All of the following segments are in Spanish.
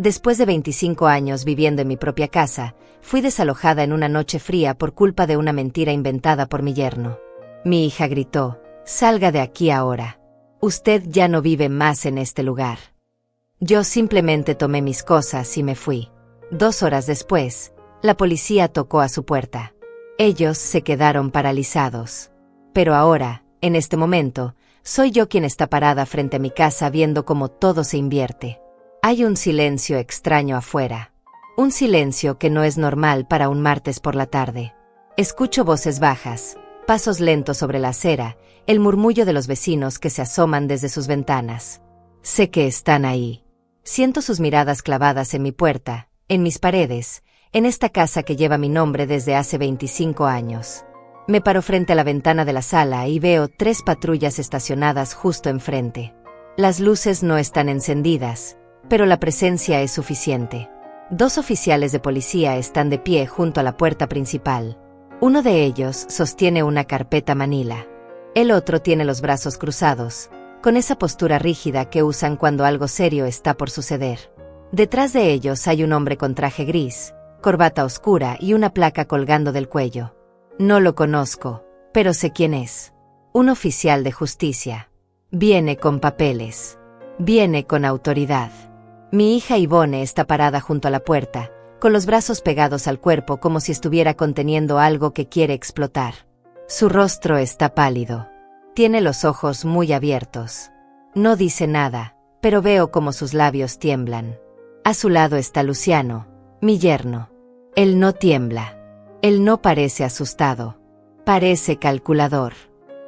Después de 25 años viviendo en mi propia casa, fui desalojada en una noche fría por culpa de una mentira inventada por mi yerno. Mi hija gritó: «Salga de aquí ahora. Usted ya no vive más en este lugar». Yo simplemente tomé mis cosas y me fui. 2 horas después, la policía tocó a su puerta. Ellos se quedaron paralizados. Pero ahora, en este momento, soy yo quien está parada frente a mi casa viendo cómo todo se invierte. Hay un silencio extraño afuera. Un silencio que no es normal para un martes por la tarde. Escucho voces bajas, pasos lentos sobre la acera, el murmullo de los vecinos que se asoman desde sus ventanas. Sé que están ahí. Siento sus miradas clavadas en mi puerta, en mis paredes, en esta casa que lleva mi nombre desde hace 25 años. Me paro frente a la ventana de la sala y veo 3 patrullas estacionadas justo enfrente. Las luces no están encendidas, pero la presencia es suficiente. 2 oficiales de policía están de pie junto a la puerta principal. Uno de ellos sostiene una carpeta manila. El otro tiene los brazos cruzados, con esa postura rígida que usan cuando algo serio está por suceder. Detrás de ellos hay un hombre con traje gris, corbata oscura y una placa colgando del cuello. No lo conozco, pero sé quién es. Un oficial de justicia. Viene con papeles. Viene con autoridad. Mi hija Ivone está parada junto a la puerta, con los brazos pegados al cuerpo como si estuviera conteniendo algo que quiere explotar. Su rostro está pálido. Tiene los ojos muy abiertos. No dice nada, pero veo como sus labios tiemblan. A su lado está Luciano, mi yerno. Él no tiembla. Él no parece asustado. Parece calculador.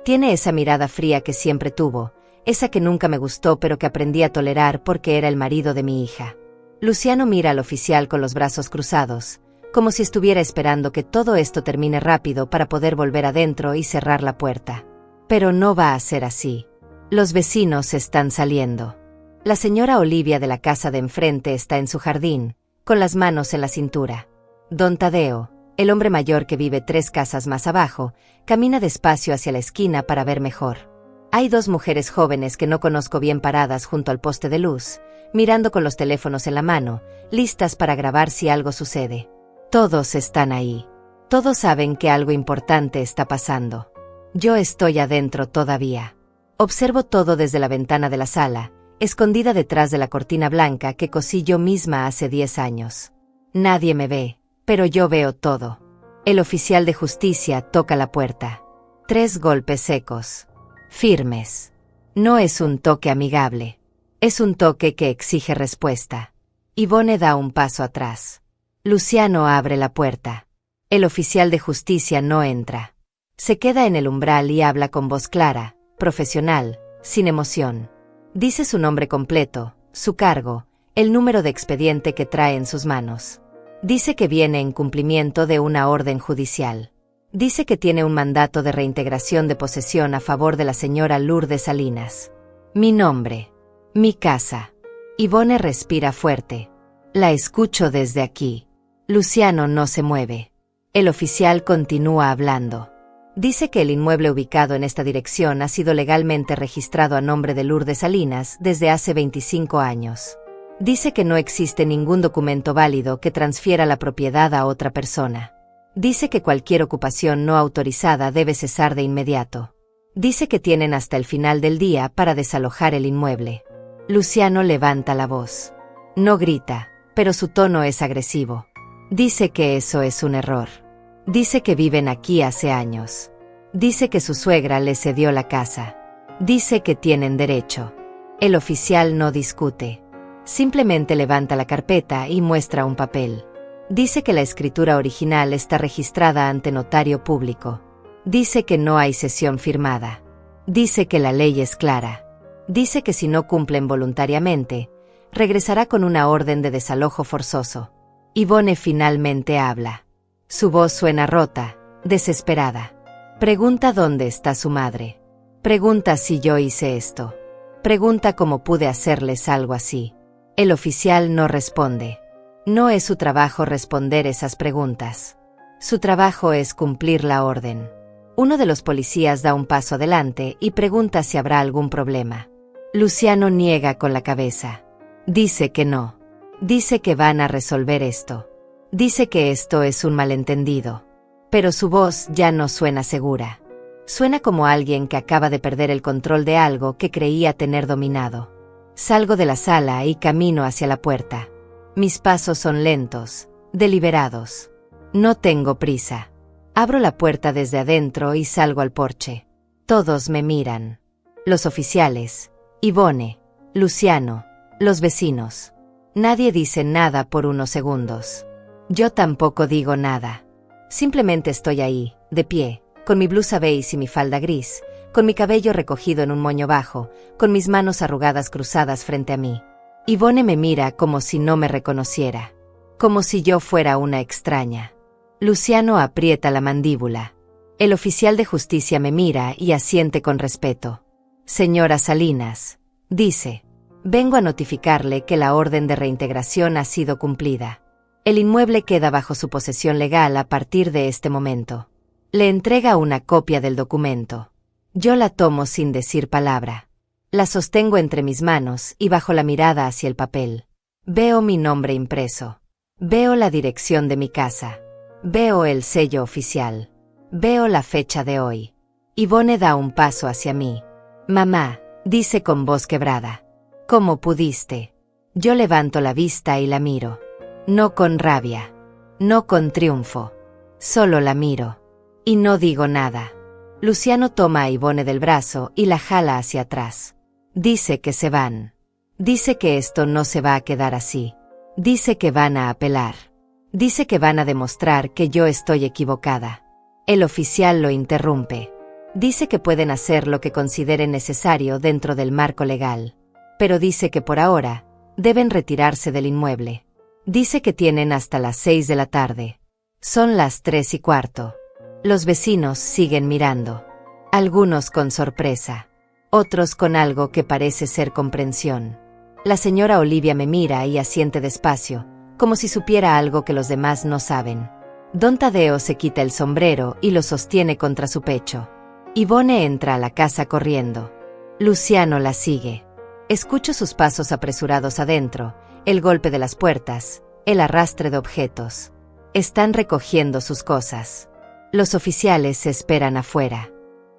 Tiene esa mirada fría que siempre tuvo, esa que nunca me gustó pero que aprendí a tolerar porque era el marido de mi hija. Luciano mira al oficial con los brazos cruzados, como si estuviera esperando que todo esto termine rápido para poder volver adentro y cerrar la puerta. Pero no va a ser así. Los vecinos están saliendo. La señora Olivia de la casa de enfrente está en su jardín, con las manos en la cintura. Don Tadeo, el hombre mayor que vive 3 casas más abajo, camina despacio hacia la esquina para ver mejor. Hay 2 mujeres jóvenes que no conozco bien paradas junto al poste de luz, mirando con los teléfonos en la mano, listas para grabar si algo sucede. Todos están ahí. Todos saben que algo importante está pasando. Yo estoy adentro todavía. Observo todo desde la ventana de la sala, escondida detrás de la cortina blanca que cosí yo misma hace 10 años. Nadie me ve, pero yo veo todo. El oficial de justicia toca la puerta. 3 golpes secos. Firmes. No es un toque amigable. Es un toque que exige respuesta. Ivone da un paso atrás. Luciano abre la puerta. El oficial de justicia no entra. Se queda en el umbral y habla con voz clara, profesional, sin emoción. Dice su nombre completo, su cargo, el número de expediente que trae en sus manos. Dice que viene en cumplimiento de una orden judicial. Dice que tiene un mandato de reintegración de posesión a favor de la señora Lourdes Salinas. Mi nombre. Mi casa. Ivone respira fuerte. La escucho desde aquí. Luciano no se mueve. El oficial continúa hablando. Dice que el inmueble ubicado en esta dirección ha sido legalmente registrado a nombre de Lourdes Salinas desde hace 25 años. Dice que no existe ningún documento válido que transfiera la propiedad a otra persona. Dice que cualquier ocupación no autorizada debe cesar de inmediato. Dice que tienen hasta el final del día para desalojar el inmueble. Luciano levanta la voz. No grita, pero su tono es agresivo. Dice que eso es un error. Dice que viven aquí hace años. Dice que su suegra le cedió la casa. Dice que tienen derecho. El oficial no discute. Simplemente levanta la carpeta y muestra un papel. Dice que la escritura original está registrada ante notario público. Dice que no hay cesión firmada. Dice que la ley es clara. Dice que si no cumplen voluntariamente, regresará con una orden de desalojo forzoso. Ivone finalmente habla. Su voz suena rota, desesperada. Pregunta dónde está su madre. Pregunta si yo hice esto. Pregunta cómo pude hacerles algo así. El oficial no responde. No es su trabajo responder esas preguntas. Su trabajo es cumplir la orden. Uno de los policías da un paso adelante y pregunta si habrá algún problema. Luciano niega con la cabeza. Dice que no. Dice que van a resolver esto. Dice que esto es un malentendido. Pero su voz ya no suena segura. Suena como alguien que acaba de perder el control de algo que creía tener dominado. Salgo de la sala y camino hacia la puerta. Mis pasos son lentos, deliberados. No tengo prisa. Abro la puerta desde adentro y salgo al porche. Todos me miran. Los oficiales, Yvonne, Luciano, los vecinos. Nadie dice nada por unos segundos. Yo tampoco digo nada. Simplemente estoy ahí, de pie, con mi blusa beige y mi falda gris, con mi cabello recogido en un moño bajo, con mis manos arrugadas cruzadas frente a mí. Yvonne me mira como si no me reconociera, como si yo fuera una extraña. Luciano aprieta la mandíbula. El oficial de justicia me mira y asiente con respeto. Señora Salinas, dice, vengo a notificarle que la orden de reintegración ha sido cumplida. El inmueble queda bajo su posesión legal a partir de este momento. Le entrega una copia del documento. Yo la tomo sin decir palabra. La sostengo entre mis manos y bajo la mirada hacia el papel. Veo mi nombre impreso. Veo la dirección de mi casa. Veo el sello oficial. Veo la fecha de hoy. Yvonne da un paso hacia mí. Mamá, dice con voz quebrada. ¿Cómo pudiste? Yo levanto la vista y la miro. No con rabia. No con triunfo. Solo la miro. Y no digo nada. Luciano toma a Yvonne del brazo y la jala hacia atrás. Dice que se van. Dice que esto no se va a quedar así. Dice que van a apelar. Dice que van a demostrar que yo estoy equivocada. El oficial lo interrumpe. Dice que pueden hacer lo que consideren necesario dentro del marco legal. Pero dice que por ahora, deben retirarse del inmueble. Dice que tienen hasta las 6 de la tarde. Son las 3:15. Los vecinos siguen mirando. Algunos con sorpresa. Otros con algo que parece ser comprensión. La señora Olivia me mira y asiente despacio, como si supiera algo que los demás no saben. Don Tadeo se quita el sombrero y lo sostiene contra su pecho. Yvonne entra a la casa corriendo. Luciano la sigue. Escucho sus pasos apresurados adentro, el golpe de las puertas, el arrastre de objetos. Están recogiendo sus cosas. Los oficiales se esperan afuera.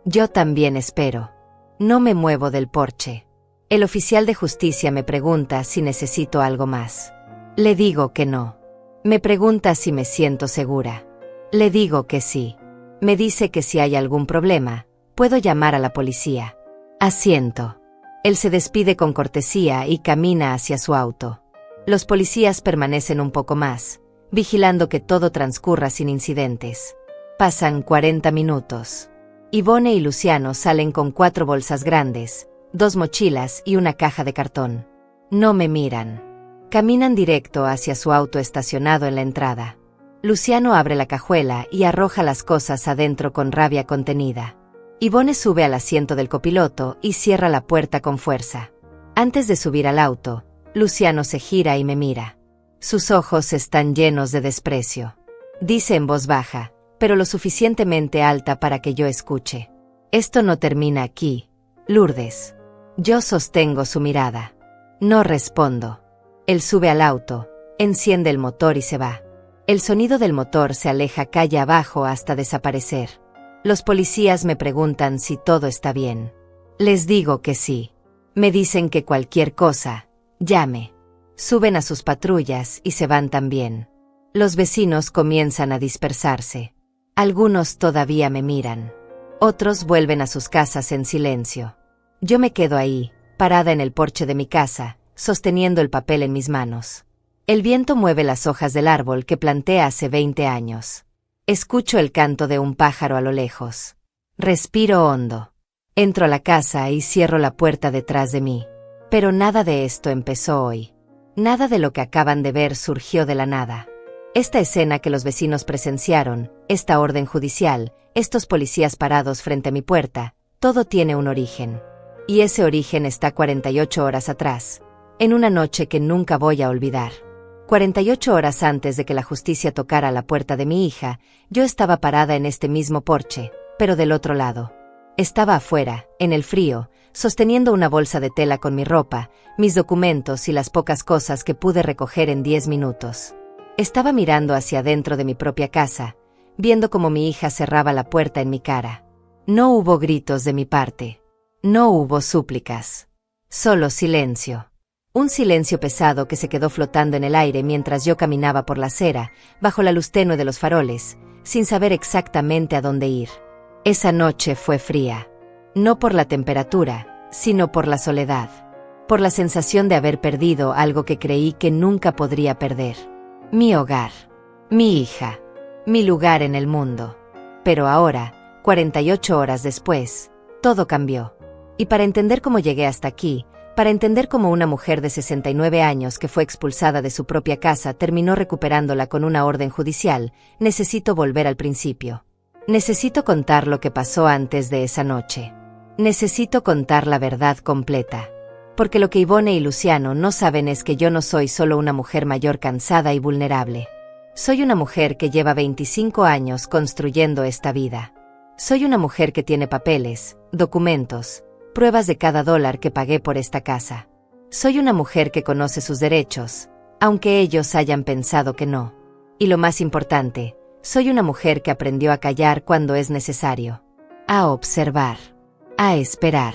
Yo también espero. No me muevo del porche. El oficial de justicia me pregunta si necesito algo más. Le digo que no. Me pregunta si me siento segura. Le digo que sí. Me dice que si hay algún problema, puedo llamar a la policía. Asiento. Él se despide con cortesía y camina hacia su auto. Los policías permanecen un poco más, vigilando que todo transcurra sin incidentes. Pasan 40 minutos. Yvonne y Luciano salen con 4 bolsas grandes, 2 mochilas y una caja de cartón. No me miran. Caminan directo hacia su auto estacionado en la entrada. Luciano abre la cajuela y arroja las cosas adentro con rabia contenida. Yvonne sube al asiento del copiloto y cierra la puerta con fuerza. Antes de subir al auto, Luciano se gira y me mira. Sus ojos están llenos de desprecio. Dice en voz baja, pero lo suficientemente alta para que yo escuche. Esto no termina aquí, Lourdes. Yo sostengo su mirada. No respondo. Él sube al auto, enciende el motor y se va. El sonido del motor se aleja calle abajo hasta desaparecer. Los policías me preguntan si todo está bien. Les digo que sí. Me dicen que cualquier cosa, llame. Suben a sus patrullas y se van también. Los vecinos comienzan a dispersarse. Algunos todavía me miran. Otros vuelven a sus casas en silencio. Yo me quedo ahí, parada en el porche de mi casa, sosteniendo el papel en mis manos. El viento mueve las hojas del árbol que planté hace 20 años. Escucho el canto de un pájaro a lo lejos. Respiro hondo. Entro a la casa y cierro la puerta detrás de mí. Pero nada de esto empezó hoy. Nada de lo que acaban de ver surgió de la nada. Esta escena que los vecinos presenciaron, esta orden judicial, estos policías parados frente a mi puerta, todo tiene un origen. Y ese origen está 48 horas atrás, en una noche que nunca voy a olvidar. 48 horas antes de que la justicia tocara la puerta de mi hija, yo estaba parada en este mismo porche, pero del otro lado. Estaba afuera, en el frío, sosteniendo una bolsa de tela con mi ropa, mis documentos y las pocas cosas que pude recoger en 10 minutos. Estaba mirando hacia adentro de mi propia casa, viendo cómo mi hija cerraba la puerta en mi cara. No hubo gritos de mi parte. No hubo súplicas. Solo silencio. Un silencio pesado que se quedó flotando en el aire mientras yo caminaba por la acera, bajo la luz tenue de los faroles, sin saber exactamente a dónde ir. Esa noche fue fría. No por la temperatura, sino por la soledad. Por la sensación de haber perdido algo que creí que nunca podría perder. Mi hogar. Mi hija. Mi lugar en el mundo. Pero ahora, 48 horas después, todo cambió. Y para entender cómo llegué hasta aquí, para entender cómo una mujer de 69 años que fue expulsada de su propia casa terminó recuperándola con una orden judicial, necesito volver al principio. Necesito contar lo que pasó antes de esa noche. Necesito contar la verdad completa. Porque lo que Ivone y Luciano no saben es que yo no soy solo una mujer mayor cansada y vulnerable. Soy una mujer que lleva 25 años construyendo esta vida. Soy una mujer que tiene papeles, documentos, pruebas de cada dólar que pagué por esta casa. Soy una mujer que conoce sus derechos, aunque ellos hayan pensado que no. Y lo más importante, soy una mujer que aprendió a callar cuando es necesario, a observar, a esperar,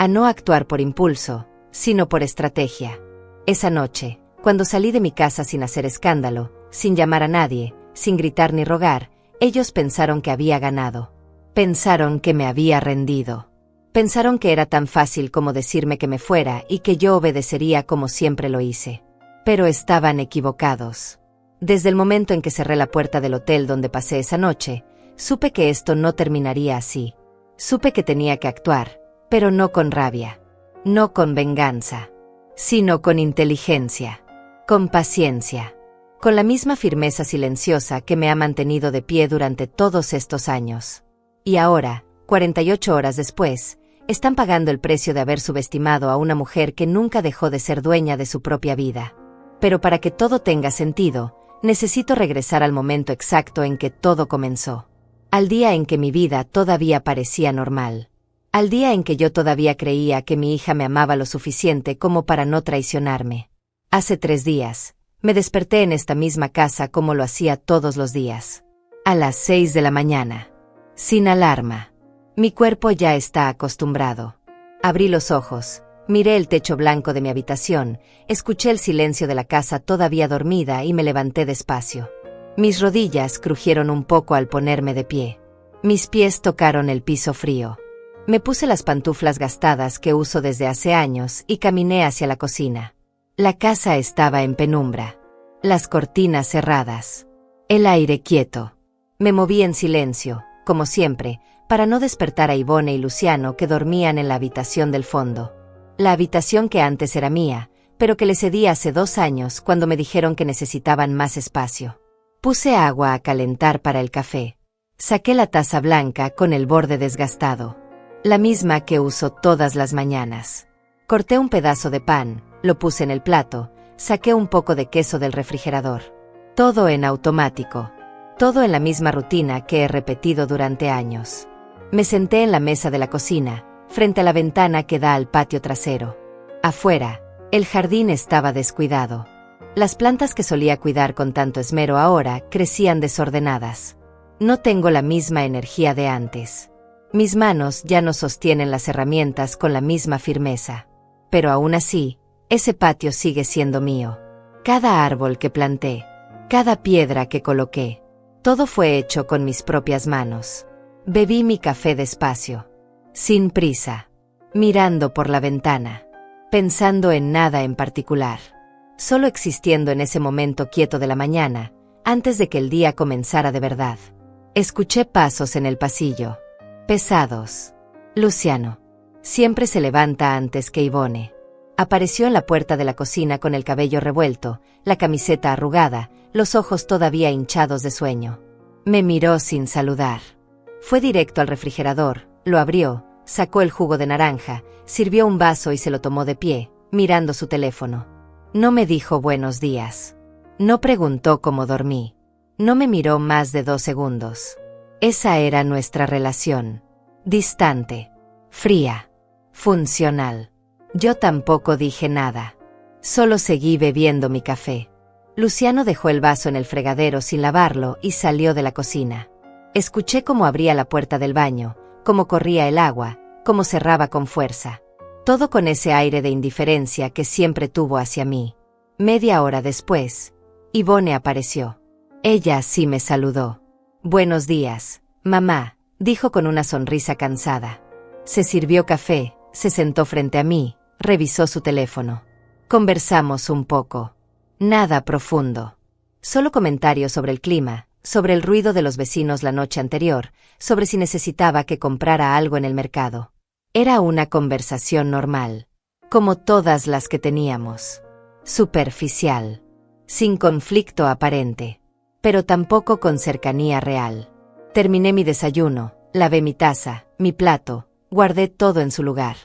a no actuar por impulso, sino por estrategia. Esa noche, cuando salí de mi casa sin hacer escándalo, sin llamar a nadie, sin gritar ni rogar, ellos pensaron que había ganado. Pensaron que me había rendido. Pensaron que era tan fácil como decirme que me fuera y que yo obedecería como siempre lo hice. Pero estaban equivocados. Desde el momento en que cerré la puerta del hotel donde pasé esa noche, supe que esto no terminaría así. Supe que tenía que actuar, pero no con rabia, no con venganza, sino con inteligencia, con paciencia, con la misma firmeza silenciosa que me ha mantenido de pie durante todos estos años. Y ahora, 48 horas después, están pagando el precio de haber subestimado a una mujer que nunca dejó de ser dueña de su propia vida. Pero para que todo tenga sentido, necesito regresar al momento exacto en que todo comenzó. Al día en que mi vida todavía parecía normal. Al día en que yo todavía creía que mi hija me amaba lo suficiente como para no traicionarme. Hace 3 días, me desperté en esta misma casa como lo hacía todos los días. A las 6 de la mañana. Sin alarma. Mi cuerpo ya está acostumbrado. Abrí los ojos, miré el techo blanco de mi habitación, escuché el silencio de la casa todavía dormida y me levanté despacio. Mis rodillas crujieron un poco al ponerme de pie. Mis pies tocaron el piso frío. Me puse las pantuflas gastadas que uso desde hace años y caminé hacia la cocina. La casa estaba en penumbra. Las cortinas cerradas. El aire quieto. Me moví en silencio, como siempre, para no despertar a Ivone y Luciano que dormían en la habitación del fondo. La habitación que antes era mía, pero que le cedí hace 2 años cuando me dijeron que necesitaban más espacio. Puse agua a calentar para el café. Saqué la taza blanca con el borde desgastado. La misma que uso todas las mañanas. Corté un pedazo de pan, lo puse en el plato, saqué un poco de queso del refrigerador. Todo en automático. Todo en la misma rutina que he repetido durante años. Me senté en la mesa de la cocina, frente a la ventana que da al patio trasero. Afuera, el jardín estaba descuidado. Las plantas que solía cuidar con tanto esmero ahora crecían desordenadas. No tengo la misma energía de antes. Mis manos ya no sostienen las herramientas con la misma firmeza. Pero aún así, ese patio sigue siendo mío. Cada árbol que planté, cada piedra que coloqué, todo fue hecho con mis propias manos. Bebí mi café despacio, sin prisa, mirando por la ventana, pensando en nada en particular, solo existiendo en ese momento quieto de la mañana, antes de que el día comenzara de verdad. Escuché pasos en el pasillo, pesados. Luciano. Siempre se levanta antes que Ivone. Apareció en la puerta de la cocina con el cabello revuelto, la camiseta arrugada, los ojos todavía hinchados de sueño. Me miró sin saludar. Fue directo al refrigerador, lo abrió, sacó el jugo de naranja, sirvió un vaso y se lo tomó de pie, mirando su teléfono. No me dijo buenos días. No preguntó cómo dormí. No me miró más de 2 segundos. Esa era nuestra relación. Distante. Fría. Funcional. Yo tampoco dije nada. Solo seguí bebiendo mi café. Luciano dejó el vaso en el fregadero sin lavarlo y salió de la cocina. Escuché cómo abría la puerta del baño, cómo corría el agua, cómo cerraba con fuerza. Todo con ese aire de indiferencia que siempre tuvo hacia mí. Media hora después, Yvonne apareció. Ella sí me saludó. «Buenos días, mamá», dijo con una sonrisa cansada. Se sirvió café, se sentó frente a mí, revisó su teléfono. Conversamos un poco. Nada profundo. Solo comentarios sobre el clima, sobre el ruido de los vecinos la noche anterior, sobre si necesitaba que comprara algo en el mercado. Era una conversación normal, como todas las que teníamos. Superficial. Sin conflicto aparente, pero tampoco con cercanía real. Terminé mi desayuno, lavé mi taza, mi plato, guardé todo en su lugar.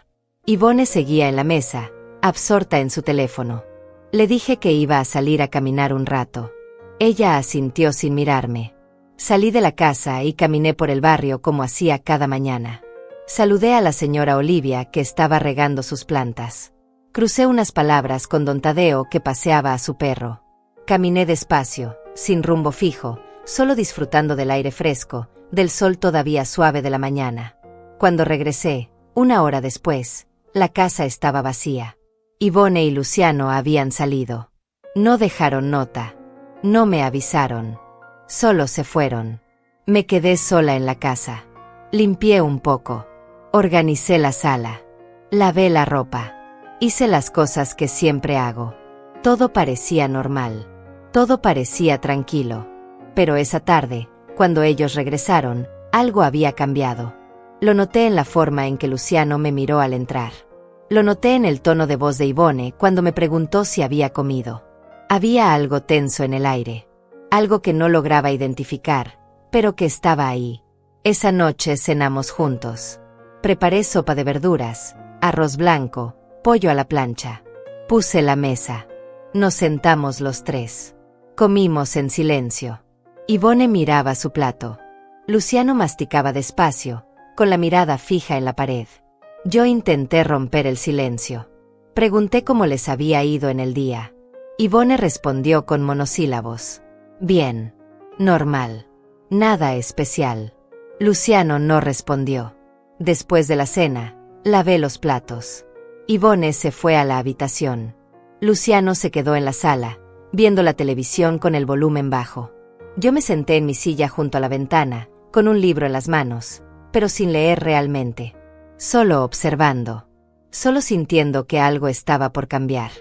Yvonne seguía en la mesa, absorta en su teléfono. Le dije que iba a salir a caminar un rato. Ella asintió sin mirarme. Salí de la casa y caminé por el barrio como hacía cada mañana. Saludé a la señora Olivia que estaba regando sus plantas. Crucé unas palabras con don Tadeo que paseaba a su perro. Caminé despacio, sin rumbo fijo, solo disfrutando del aire fresco, del sol todavía suave de la mañana. Cuando regresé, 1 hora después, la casa estaba vacía. Yvonne y Luciano habían salido. No dejaron nota. No me avisaron. Solo se fueron. Me quedé sola en la casa. Limpié un poco. Organicé la sala. Lavé la ropa. Hice las cosas que siempre hago. Todo parecía normal. Todo parecía tranquilo. Pero esa tarde, cuando ellos regresaron, algo había cambiado. Lo noté en la forma en que Luciano me miró al entrar. Lo noté en el tono de voz de Yvonne cuando me preguntó si había comido. Había algo tenso en el aire. Algo que no lograba identificar, pero que estaba ahí. Esa noche cenamos juntos. Preparé sopa de verduras, arroz blanco, pollo a la plancha. Puse la mesa. Nos sentamos los tres. Comimos en silencio. Yvonne miraba su plato. Luciano masticaba despacio, con la mirada fija en la pared. Yo intenté romper el silencio. Pregunté cómo les había ido en el día. Yvonne respondió con monosílabos. Bien. Normal. Nada especial. Luciano no respondió. Después de la cena, lavé los platos. Yvonne se fue a la habitación. Luciano se quedó en la sala, viendo la televisión con el volumen bajo. Yo me senté en mi silla junto a la ventana, con un libro en las manos, pero sin leer realmente. Solo observando. Solo sintiendo que algo estaba por cambiar.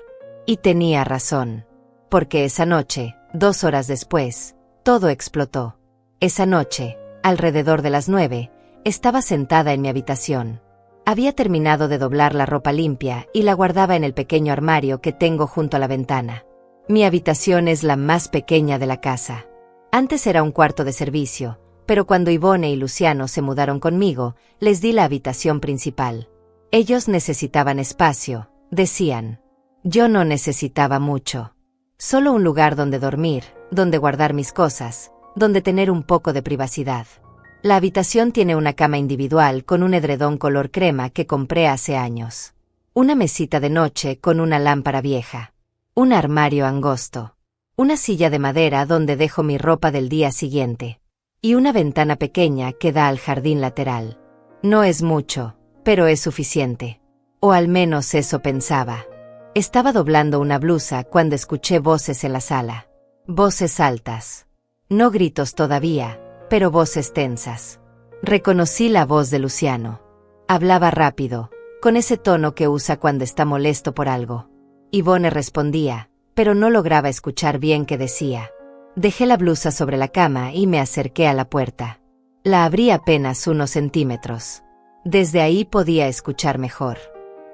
Y tenía razón. Porque esa noche, 2 horas después, todo explotó. Esa noche, alrededor de las 9, estaba sentada en mi habitación. Había terminado de doblar la ropa limpia y la guardaba en el pequeño armario que tengo junto a la ventana. Mi habitación es la más pequeña de la casa. Antes era un cuarto de servicio, pero cuando Yvonne y Luciano se mudaron conmigo, les di la habitación principal. Ellos necesitaban espacio, decían. Yo no necesitaba mucho. Solo un lugar donde dormir, donde guardar mis cosas, donde tener un poco de privacidad. La habitación tiene una cama individual con un edredón color crema que compré hace años. Una mesita de noche con una lámpara vieja. Un armario angosto. Una silla de madera donde dejo mi ropa del día siguiente. Y una ventana pequeña que da al jardín lateral. No es mucho, pero es suficiente. O al menos eso pensaba. Estaba doblando una blusa cuando escuché voces en la sala. Voces altas. No gritos todavía, pero voces tensas. Reconocí la voz de Luciano. Hablaba rápido, con ese tono que usa cuando está molesto por algo. Yvonne respondía, pero no lograba escuchar bien qué decía. Dejé la blusa sobre la cama y me acerqué a la puerta. La abrí apenas unos centímetros. Desde ahí podía escuchar mejor.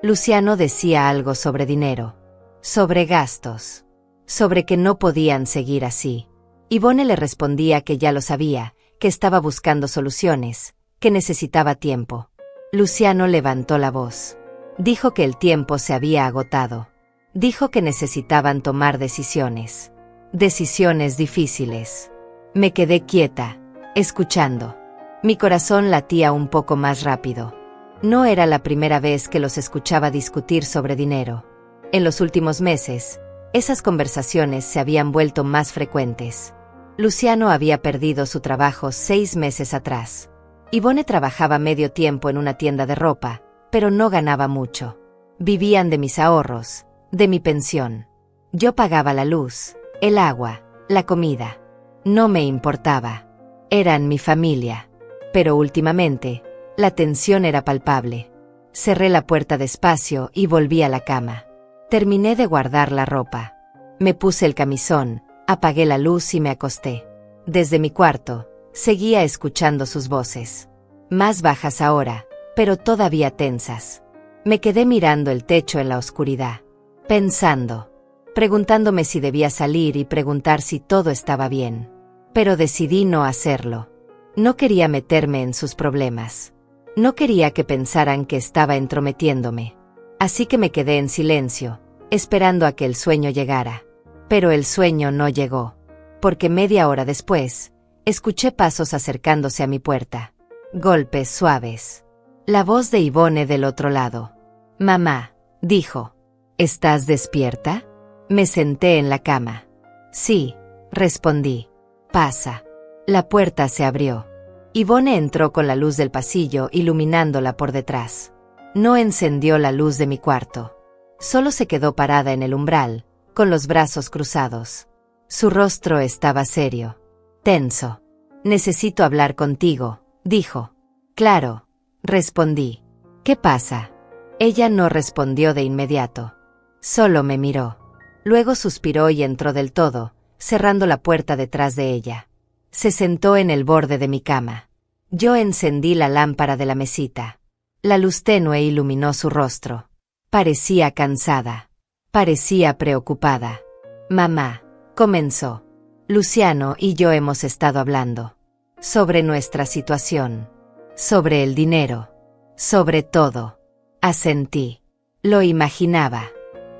Luciano decía algo sobre dinero. Sobre gastos. Sobre que no podían seguir así. Yvonne le respondía que ya lo sabía, que estaba buscando soluciones, que necesitaba tiempo. Luciano levantó la voz. Dijo que el tiempo se había agotado. Dijo que necesitaban tomar decisiones. Decisiones difíciles. Me quedé quieta, escuchando. Mi corazón latía un poco más rápido. No era la primera vez que los escuchaba discutir sobre dinero. En los últimos meses, esas conversaciones se habían vuelto más frecuentes. Luciano había perdido su trabajo 6 meses atrás. Yvonne trabajaba medio tiempo en una tienda de ropa, pero no ganaba mucho. Vivían de mis ahorros, de mi pensión. Yo pagaba la luz, el agua, la comida. No me importaba. Eran mi familia. Pero últimamente, la tensión era palpable. Cerré la puerta despacio y volví a la cama. Terminé de guardar la ropa. Me puse el camisón, apagué la luz y me acosté. Desde mi cuarto, seguía escuchando sus voces. Más bajas ahora, pero todavía tensas. Me quedé mirando el techo en la oscuridad. Pensando. Preguntándome si debía salir y preguntar si todo estaba bien. Pero decidí no hacerlo. No quería meterme en sus problemas. No quería que pensaran que estaba entrometiéndome. Así que me quedé en silencio, esperando a que el sueño llegara. Pero el sueño no llegó. Porque media hora después, escuché pasos acercándose a mi puerta. Golpes suaves. La voz de Yvonne del otro lado. «Mamá», dijo. «¿Estás despierta?» Me senté en la cama. «Sí», respondí. «Pasa». La puerta se abrió. Yvonne entró con la luz del pasillo iluminándola por detrás. No encendió la luz de mi cuarto. Solo se quedó parada en el umbral, con los brazos cruzados. Su rostro estaba serio, tenso. «Necesito hablar contigo», dijo. «Claro», respondí. «¿Qué pasa?» Ella no respondió de inmediato. Solo me miró. Luego suspiró y entró del todo, cerrando la puerta detrás de ella. Se sentó en el borde de mi cama. Yo encendí la lámpara de la mesita. La luz tenue iluminó su rostro. Parecía cansada. Parecía preocupada. «Mamá», comenzó. «Luciano y yo hemos estado hablando. Sobre nuestra situación. Sobre el dinero. Sobre todo». Asentí. Lo imaginaba.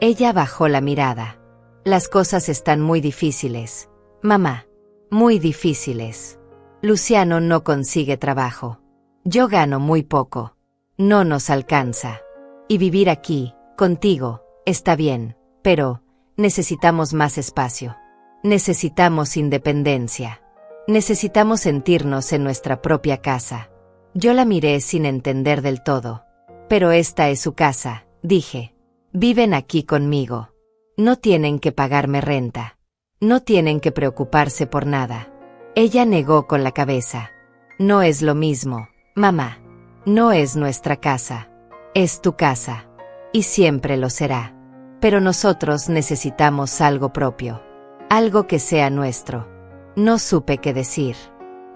Ella bajó la mirada. «Las cosas están muy difíciles, mamá. Muy difíciles. Luciano no consigue trabajo. Yo gano muy poco. No nos alcanza. Y vivir aquí, contigo, está bien, pero necesitamos más espacio. Necesitamos independencia. Necesitamos sentirnos en nuestra propia casa». Yo la miré sin entender del todo. «Pero esta es su casa», dije. «Viven aquí conmigo. No tienen que pagarme renta. No tienen que preocuparse por nada». Ella negó con la cabeza. «No es lo mismo, mamá. No es nuestra casa. Es tu casa. Y siempre lo será. Pero nosotros necesitamos algo propio. Algo que sea nuestro». No supe qué decir.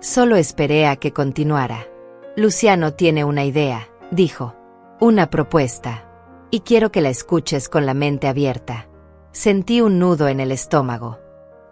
Solo esperé a que continuara. «Luciano tiene una idea», dijo. «Una propuesta. Y quiero que la escuches con la mente abierta». Sentí un nudo en el estómago.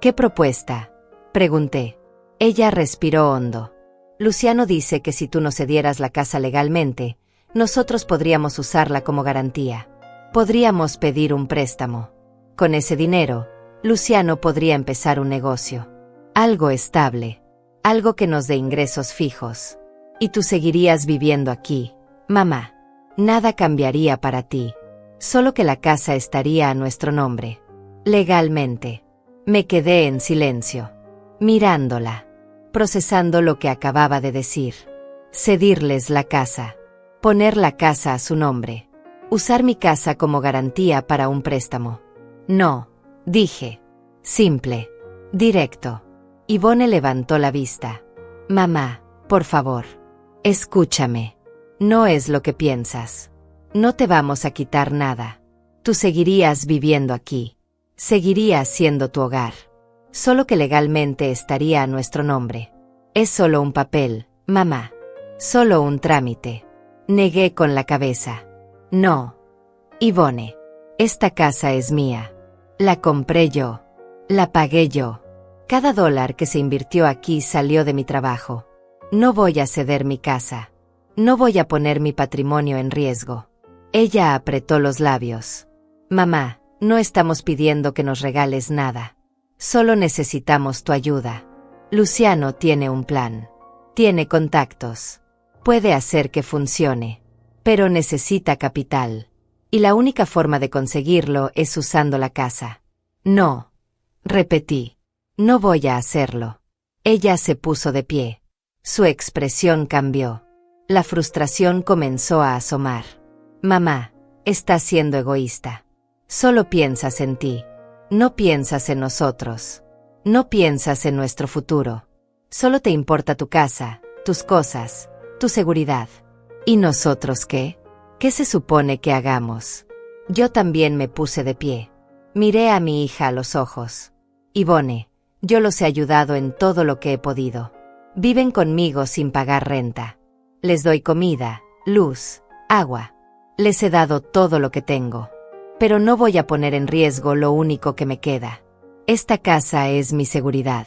«¿Qué propuesta?», pregunté. Ella respiró hondo. «Luciano dice que si tú nos cedieras la casa legalmente, nosotros podríamos usarla como garantía. Podríamos pedir un préstamo. Con ese dinero, Luciano podría empezar un negocio. Algo estable. Algo que nos dé ingresos fijos. Y tú seguirías viviendo aquí, mamá. Nada cambiaría para ti. Solo que la casa estaría a nuestro nombre. Legalmente». Me quedé en silencio, mirándola, procesando lo que acababa de decir. Cedirles la casa. Poner la casa a su nombre. Usar mi casa como garantía para un préstamo. «No», dije. Simple. Directo. Yvonne levantó la vista. «Mamá, por favor. Escúchame. No es lo que piensas. No te vamos a quitar nada. Tú seguirías viviendo aquí. Seguiría siendo tu hogar. Solo que legalmente estaría a nuestro nombre. Es solo un papel, mamá. Solo un trámite». Negué con la cabeza. «No. Yvonne. Esta casa es mía. La compré yo. La pagué yo. Cada dólar que se invirtió aquí salió de mi trabajo. No voy a ceder mi casa. No voy a poner mi patrimonio en riesgo». Ella apretó los labios. «Mamá, no estamos pidiendo que nos regales nada. Solo necesitamos tu ayuda. Luciano tiene un plan. Tiene contactos. Puede hacer que funcione. Pero necesita capital. Y la única forma de conseguirlo es usando la casa. No. Repetí. No voy a hacerlo. Ella se puso de pie. Su expresión cambió. La frustración comenzó a asomar. Mamá, estás siendo egoísta. Solo piensas en ti. No piensas en nosotros. No piensas en nuestro futuro. Solo te importa tu casa, tus cosas, tu seguridad. ¿Y nosotros qué? ¿Qué se supone que hagamos? Yo también me puse de pie. Miré a mi hija a los ojos. Ivone, yo los he ayudado en todo lo que he podido. Viven conmigo sin pagar renta. Les doy comida, luz, agua. Les he dado todo lo que tengo. Pero no voy a poner en riesgo lo único que me queda. Esta casa es mi seguridad.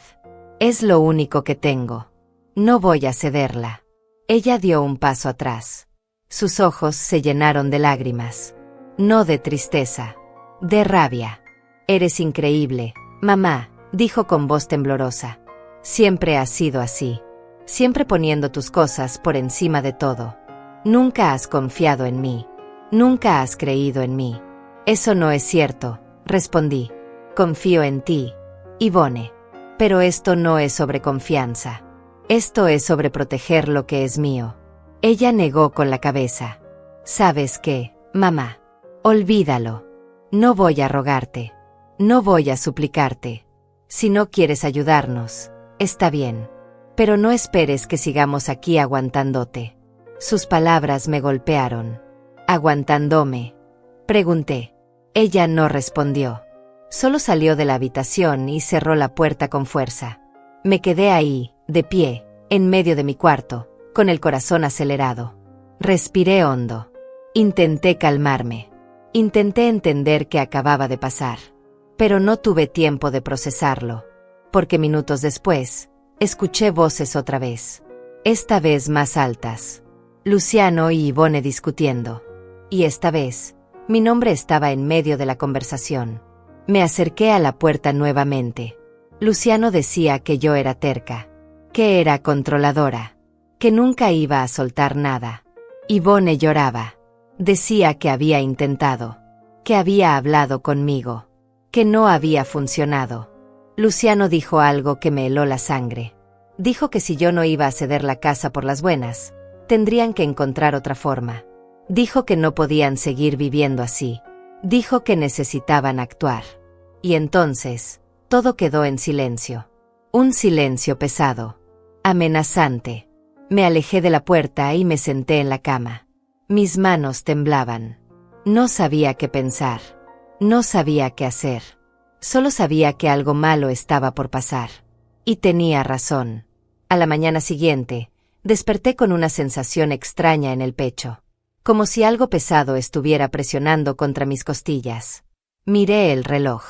Es lo único que tengo. No voy a cederla. Ella dio un paso atrás. Sus ojos se llenaron de lágrimas. No de tristeza, de rabia. Eres increíble, mamá, dijo con voz temblorosa. Siempre has sido así. Siempre poniendo tus cosas por encima de todo. Nunca has confiado en mí. Nunca has creído en mí. Eso no es cierto, respondí. Confío en ti, Ivone. Pero esto no es sobre confianza. Esto es sobre proteger lo que es mío. Ella negó con la cabeza. ¿Sabes qué, mamá? Olvídalo. No voy a rogarte. No voy a suplicarte. Si no quieres ayudarnos, está bien. Pero no esperes que sigamos aquí aguantándote. Sus palabras me golpearon. ¿Aguantándome? Pregunté. Ella no respondió. Solo salió de la habitación y cerró la puerta con fuerza. Me quedé ahí, de pie, en medio de mi cuarto, con el corazón acelerado. Respiré hondo. Intenté calmarme. Intenté entender qué acababa de pasar. Pero no tuve tiempo de procesarlo. Porque minutos después, escuché voces otra vez. Esta vez más altas. Luciano y Ivone discutiendo. Y esta vez, mi nombre estaba en medio de la conversación. Me acerqué a la puerta nuevamente. Luciano decía que yo era terca, que era controladora, que nunca iba a soltar nada. Ivone lloraba. Decía que había intentado, que había hablado conmigo, que no había funcionado. Luciano dijo algo que me heló la sangre. Dijo que si yo no iba a ceder la casa por las buenas, tendrían que encontrar otra forma. Dijo que no podían seguir viviendo así. Dijo que necesitaban actuar. Y entonces, todo quedó en silencio. Un silencio pesado, amenazante. Me alejé de la puerta y me senté en la cama. Mis manos temblaban. No sabía qué pensar. No sabía qué hacer. Solo sabía que algo malo estaba por pasar. Y tenía razón. A la mañana siguiente, desperté con una sensación extraña en el pecho. Como si algo pesado estuviera presionando contra mis costillas. Miré el reloj.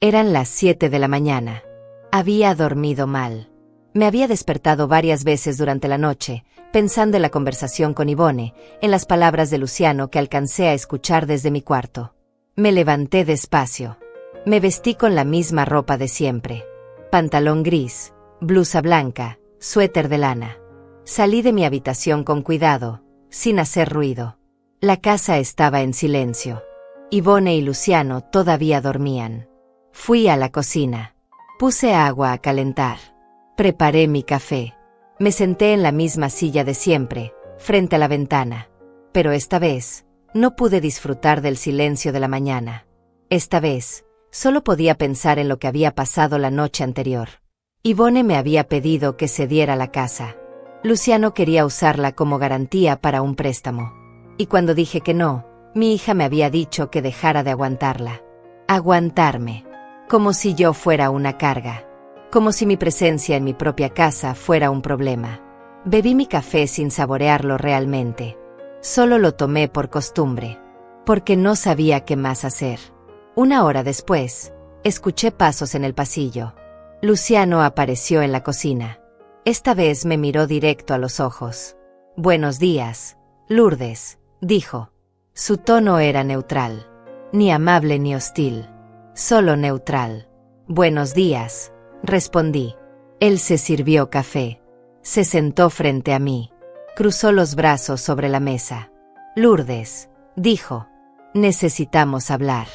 Eran las 7 de la mañana. Había dormido mal. Me había despertado varias veces durante la noche, pensando en la conversación con Ivone, en las palabras de Luciano que alcancé a escuchar desde mi cuarto. Me levanté despacio. Me vestí con la misma ropa de siempre. Pantalón gris, blusa blanca, suéter de lana. Salí de mi habitación con cuidado, sin hacer ruido. La casa estaba en silencio. Ivone y Luciano todavía dormían. Fui a la cocina. Puse agua a calentar. Preparé mi café. Me senté en la misma silla de siempre, frente a la ventana. Pero esta vez, no pude disfrutar del silencio de la mañana. Esta vez, solo podía pensar en lo que había pasado la noche anterior. Ivone me había pedido que cediera la casa. Luciano quería usarla como garantía para un préstamo. Y cuando dije que no, mi hija me había dicho que dejara de aguantarla. Aguantarme. Como si yo fuera una carga. Como si mi presencia en mi propia casa fuera un problema. Bebí mi café sin saborearlo realmente. Solo lo tomé por costumbre. Porque no sabía qué más hacer. Una hora después, escuché pasos en el pasillo. Luciano apareció en la cocina. Esta vez me miró directo a los ojos. Buenos días, Lourdes, dijo. Su tono era neutral. Ni amable ni hostil. Solo neutral. Buenos días, respondí. Él se sirvió café. Se sentó frente a mí. Cruzó los brazos sobre la mesa. Lourdes, dijo. Necesitamos hablar.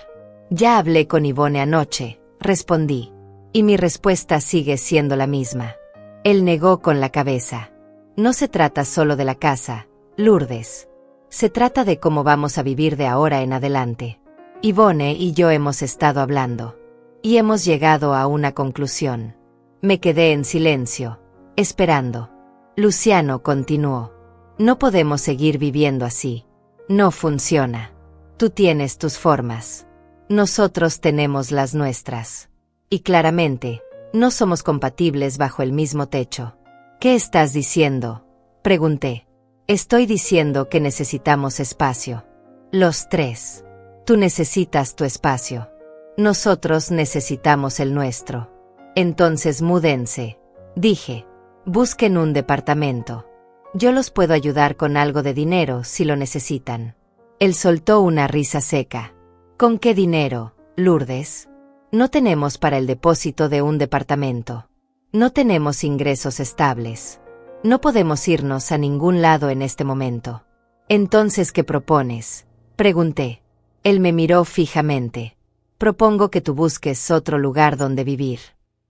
Ya hablé con Yvonne anoche, respondí. Y mi respuesta sigue siendo la misma. Él negó con la cabeza. No se trata solo de la casa, Lourdes. Se trata de cómo vamos a vivir de ahora en adelante. Yvonne y yo hemos estado hablando. Y hemos llegado a una conclusión. Me quedé en silencio, esperando. Luciano continuó. No podemos seguir viviendo así. No funciona. Tú tienes tus formas. Nosotros tenemos las nuestras. Y claramente, no somos compatibles bajo el mismo techo. ¿Qué estás diciendo?, pregunté. Estoy diciendo que necesitamos espacio. Los tres. Tú necesitas tu espacio. Nosotros necesitamos el nuestro. Entonces múdense, dije. Busquen un departamento. Yo los puedo ayudar con algo de dinero si lo necesitan. Él soltó una risa seca. ¿Con qué dinero, Lourdes? No tenemos para el depósito de un departamento. No tenemos ingresos estables. No podemos irnos a ningún lado en este momento. Entonces, ¿qué propones?, pregunté. Él me miró fijamente. Propongo que tú busques otro lugar donde vivir.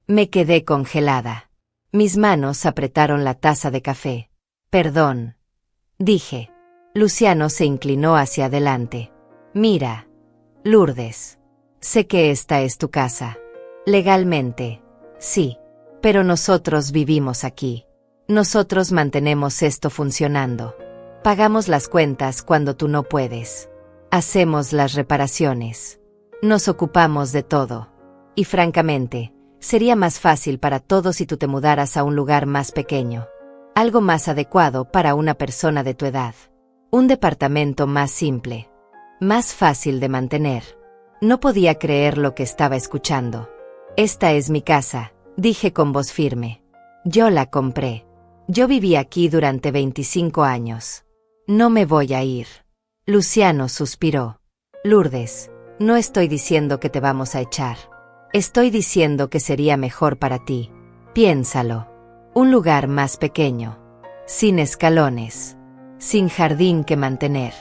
Me quedé congelada. Mis manos apretaron la taza de café. Perdón, dije. Luciano se inclinó hacia adelante. Mira, Lourdes. Sé que esta es tu casa. Legalmente, sí. Pero nosotros vivimos aquí. Nosotros mantenemos esto funcionando. Pagamos las cuentas cuando tú no puedes. Hacemos las reparaciones. Nos ocupamos de todo. Y francamente, sería más fácil para todos si tú te mudaras a un lugar más pequeño. Algo más adecuado para una persona de tu edad. Un departamento más simple. Más fácil de mantener. No podía creer lo que estaba escuchando. Esta es mi casa, dije con voz firme. Yo la compré. Yo viví aquí durante 25 años. No me voy a ir. Luciano suspiró. Lourdes, no estoy diciendo que te vamos a echar. Estoy diciendo que sería mejor para ti. Piénsalo. Un lugar más pequeño. Sin escalones. Sin jardín que mantener.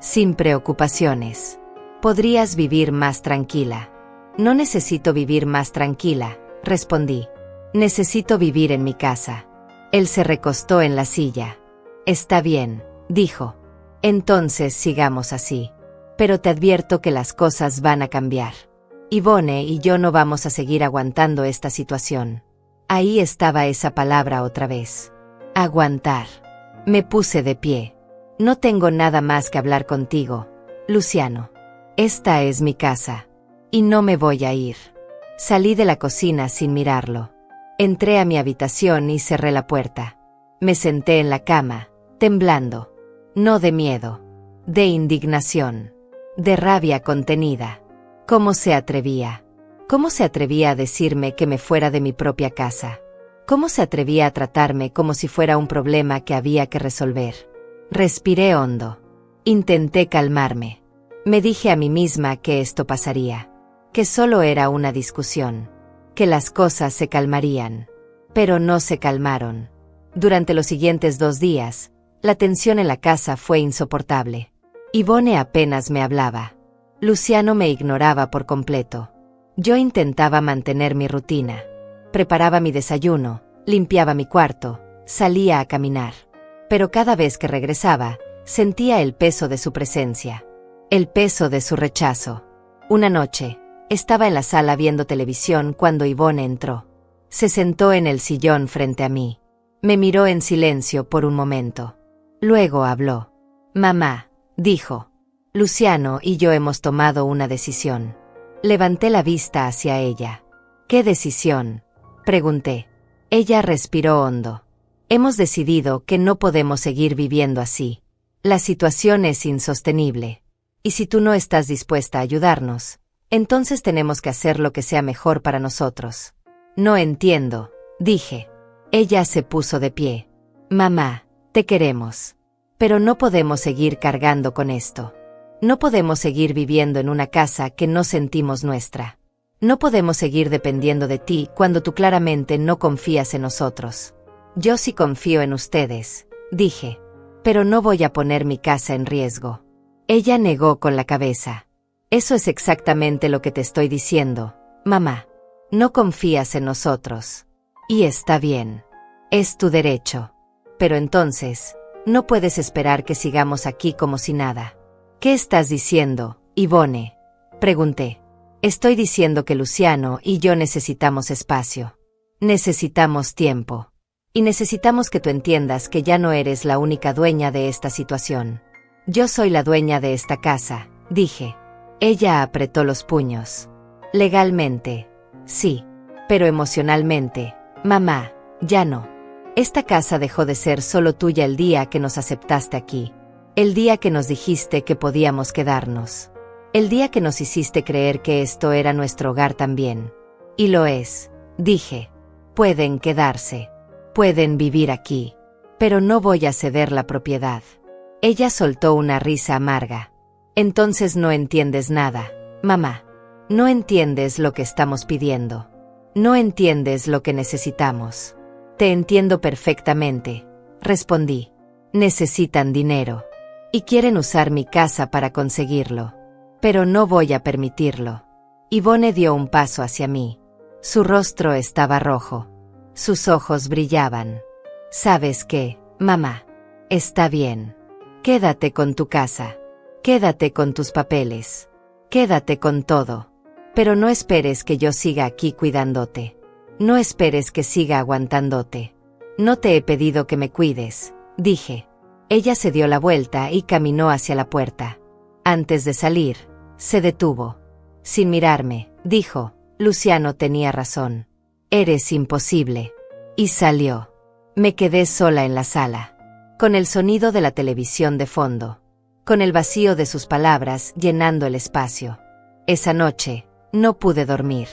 Sin preocupaciones. Podrías vivir más tranquila. No necesito vivir más tranquila, respondí. Necesito vivir en mi casa. Él se recostó en la silla. Está bien, dijo. Entonces sigamos así. Pero te advierto que las cosas van a cambiar. Yvonne y yo no vamos a seguir aguantando esta situación. Ahí estaba esa palabra otra vez. Aguantar. Me puse de pie. No tengo nada más que hablar contigo, Luciano. Esta es mi casa. Y no me voy a ir. Salí de la cocina sin mirarlo. Entré a mi habitación y cerré la puerta. Me senté en la cama, temblando. No de miedo. De indignación. De rabia contenida. ¿Cómo se atrevía? ¿Cómo se atrevía a decirme que me fuera de mi propia casa? ¿Cómo se atrevía a tratarme como si fuera un problema que había que resolver? Respiré hondo. Intenté calmarme. Me dije a mí misma que esto pasaría. Que solo era una discusión. Que las cosas se calmarían. Pero no se calmaron. Durante los siguientes 2 días, la tensión en la casa fue insoportable. Yvonne apenas me hablaba. Luciano me ignoraba por completo. Yo intentaba mantener mi rutina. Preparaba mi desayuno, limpiaba mi cuarto, salía a caminar. Pero cada vez que regresaba, sentía el peso de su presencia. El peso de su rechazo. Una noche, estaba en la sala viendo televisión cuando Yvonne entró. Se sentó en el sillón frente a mí. Me miró en silencio por un momento. Luego habló. Mamá, dijo. Luciano y yo hemos tomado una decisión. Levanté la vista hacia ella. ¿Qué decisión?, pregunté. Ella respiró hondo. Hemos decidido que no podemos seguir viviendo así. La situación es insostenible. Y si tú no estás dispuesta a ayudarnos, entonces tenemos que hacer lo que sea mejor para nosotros. No entiendo, dije. Ella se puso de pie. Mamá, te queremos. Pero no podemos seguir cargando con esto. No podemos seguir viviendo en una casa que no sentimos nuestra. No podemos seguir dependiendo de ti cuando tú claramente no confías en nosotros. Yo sí confío en ustedes, dije. Pero no voy a poner mi casa en riesgo. Ella negó con la cabeza. Eso es exactamente lo que te estoy diciendo, mamá. No confías en nosotros. Y está bien. Es tu derecho. Pero entonces, no puedes esperar que sigamos aquí como si nada. ¿Qué estás diciendo, Ivone? Pregunté. Estoy diciendo que Luciano y yo necesitamos espacio. Necesitamos tiempo. Y necesitamos que tú entiendas que ya no eres la única dueña de esta situación. Yo soy la dueña de esta casa, dije. Ella apretó los puños. Legalmente, sí. Pero emocionalmente, mamá, ya no. Esta casa dejó de ser solo tuya el día que nos aceptaste aquí. El día que nos dijiste que podíamos quedarnos. El día que nos hiciste creer que esto era nuestro hogar también. Y lo es, dije. Pueden quedarse. Pueden vivir aquí. Pero no voy a ceder la propiedad. Ella soltó una risa amarga. Entonces no entiendes nada, mamá. No entiendes lo que estamos pidiendo. No entiendes lo que necesitamos. Te entiendo perfectamente, respondí. Necesitan dinero. Y quieren usar mi casa para conseguirlo. Pero no voy a permitirlo. Ivone dio un paso hacia mí. Su rostro estaba rojo. Sus ojos brillaban. ¿Sabes qué, mamá? Está bien. Quédate con tu casa. Quédate con tus papeles. Quédate con todo. Pero no esperes que yo siga aquí cuidándote. No esperes que siga aguantándote. No te he pedido que me cuides, dije. Ella se dio la vuelta y caminó hacia la puerta. Antes de salir, se detuvo. Sin mirarme, dijo, Luciano tenía razón. Eres imposible. Y salió. Me quedé sola en la sala. Con el sonido de la televisión de fondo. Con el vacío de sus palabras llenando el espacio. Esa noche, no pude dormir.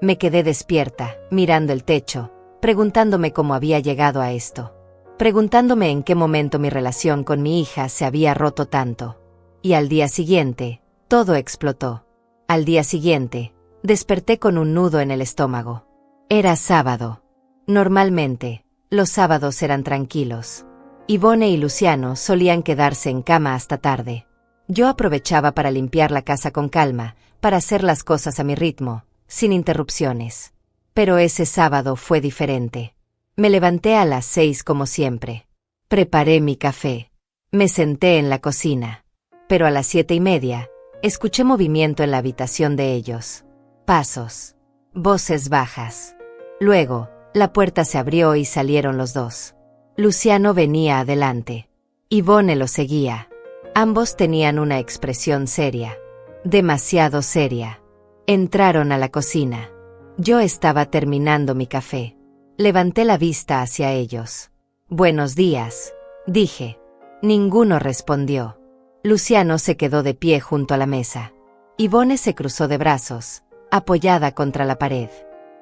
Me quedé despierta, mirando el techo, preguntándome cómo había llegado a esto. Preguntándome en qué momento mi relación con mi hija se había roto tanto. Y al día siguiente, todo explotó. Al día siguiente, desperté con un nudo en el estómago. Era sábado. Normalmente, los sábados eran tranquilos. Ivone y Luciano solían quedarse en cama hasta tarde. Yo aprovechaba para limpiar la casa con calma, para hacer las cosas a mi ritmo, sin interrupciones. Pero ese sábado fue diferente. Me levanté a las 6 como siempre. Preparé mi café. Me senté en la cocina. Pero a las 7:30, escuché movimiento en la habitación de ellos. Pasos. Voces bajas. Luego, la puerta se abrió y salieron los dos. Luciano venía adelante. Ivone lo seguía. Ambos tenían una expresión seria. Demasiado seria. Entraron a la cocina. Yo estaba terminando mi café. Levanté la vista hacia ellos. Buenos días, dije. Ninguno respondió. Luciano se quedó de pie junto a la mesa. Ivone se cruzó de brazos, apoyada contra la pared.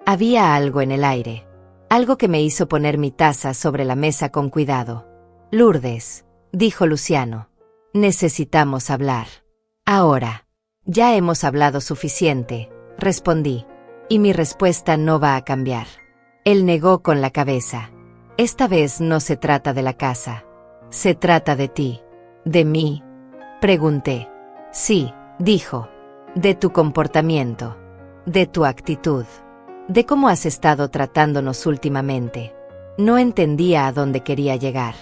Había algo en el aire. Algo que me hizo poner mi taza sobre la mesa con cuidado. Lourdes, dijo Luciano. Necesitamos hablar. Ahora. Ya hemos hablado suficiente, respondí. Y mi respuesta no va a cambiar. Él negó con la cabeza. Esta vez no se trata de la casa. Se trata de ti. ¿De mí? Pregunté. Sí, dijo. De tu comportamiento. De tu actitud. De cómo has estado tratándonos últimamente. No entendía a dónde quería llegar.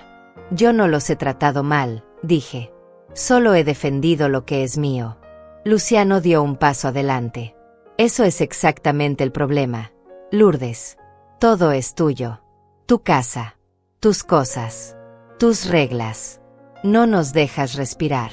Yo no los he tratado mal, dije. Solo he defendido lo que es mío. Luciano dio un paso adelante. Eso es exactamente el problema, Lourdes. Todo es tuyo. Tu casa. Tus cosas. Tus reglas. No nos dejas respirar.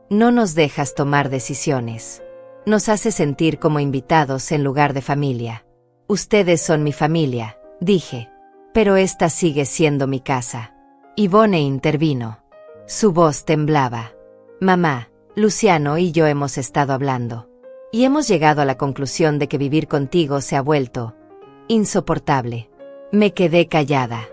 No nos dejas tomar decisiones. Nos hace sentir como invitados en lugar de familia. Ustedes son mi familia, dije. Pero esta sigue siendo mi casa. Ivone intervino. Su voz temblaba. Mamá, Luciano y yo hemos estado hablando. Y hemos llegado a la conclusión de que vivir contigo se ha vuelto insoportable. Me quedé callada,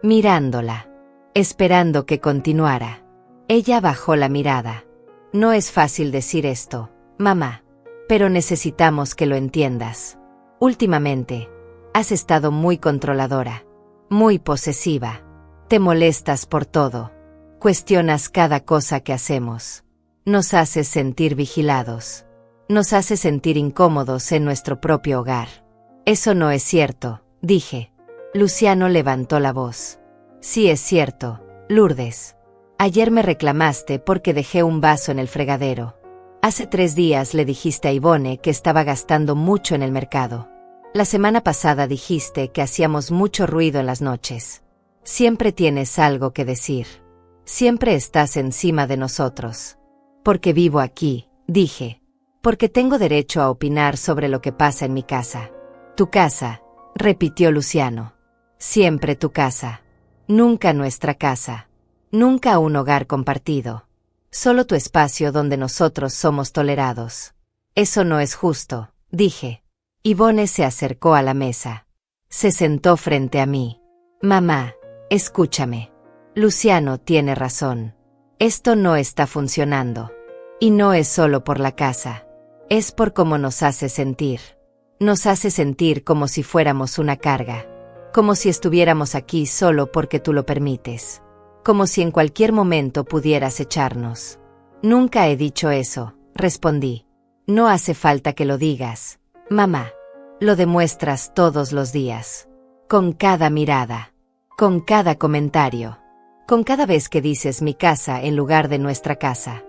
mirándola, esperando que continuara. Ella bajó la mirada. No es fácil decir esto, mamá, pero necesitamos que lo entiendas. Últimamente, has estado muy controladora. Muy posesiva. Te molestas por todo. Cuestionas cada cosa que hacemos. Nos haces sentir vigilados. Nos haces sentir incómodos en nuestro propio hogar. Eso no es cierto, dije. Luciano levantó la voz. Sí es cierto, Lourdes. Ayer me reclamaste porque dejé un vaso en el fregadero. Hace 3 días le dijiste a Ivone que estaba gastando mucho en el mercado. La semana pasada dijiste que hacíamos mucho ruido en las noches. Siempre tienes algo que decir. Siempre estás encima de nosotros. Porque vivo aquí, dije. Porque tengo derecho a opinar sobre lo que pasa en mi casa. Tu casa, repitió Luciano. Siempre tu casa. Nunca nuestra casa. Nunca un hogar compartido. Solo tu espacio donde nosotros somos tolerados. Eso no es justo, dije. Ivone se acercó a la mesa. Se sentó frente a mí. Mamá, escúchame. Luciano tiene razón. Esto no está funcionando. Y no es solo por la casa. Es por cómo nos hace sentir. Nos hace sentir como si fuéramos una carga. Como si estuviéramos aquí solo porque tú lo permites. Como si en cualquier momento pudieras echarnos. Nunca he dicho eso, respondí. No hace falta que lo digas, mamá. Lo demuestras todos los días. Con cada mirada. Con cada comentario. Con cada vez que dices mi casa en lugar de nuestra casa.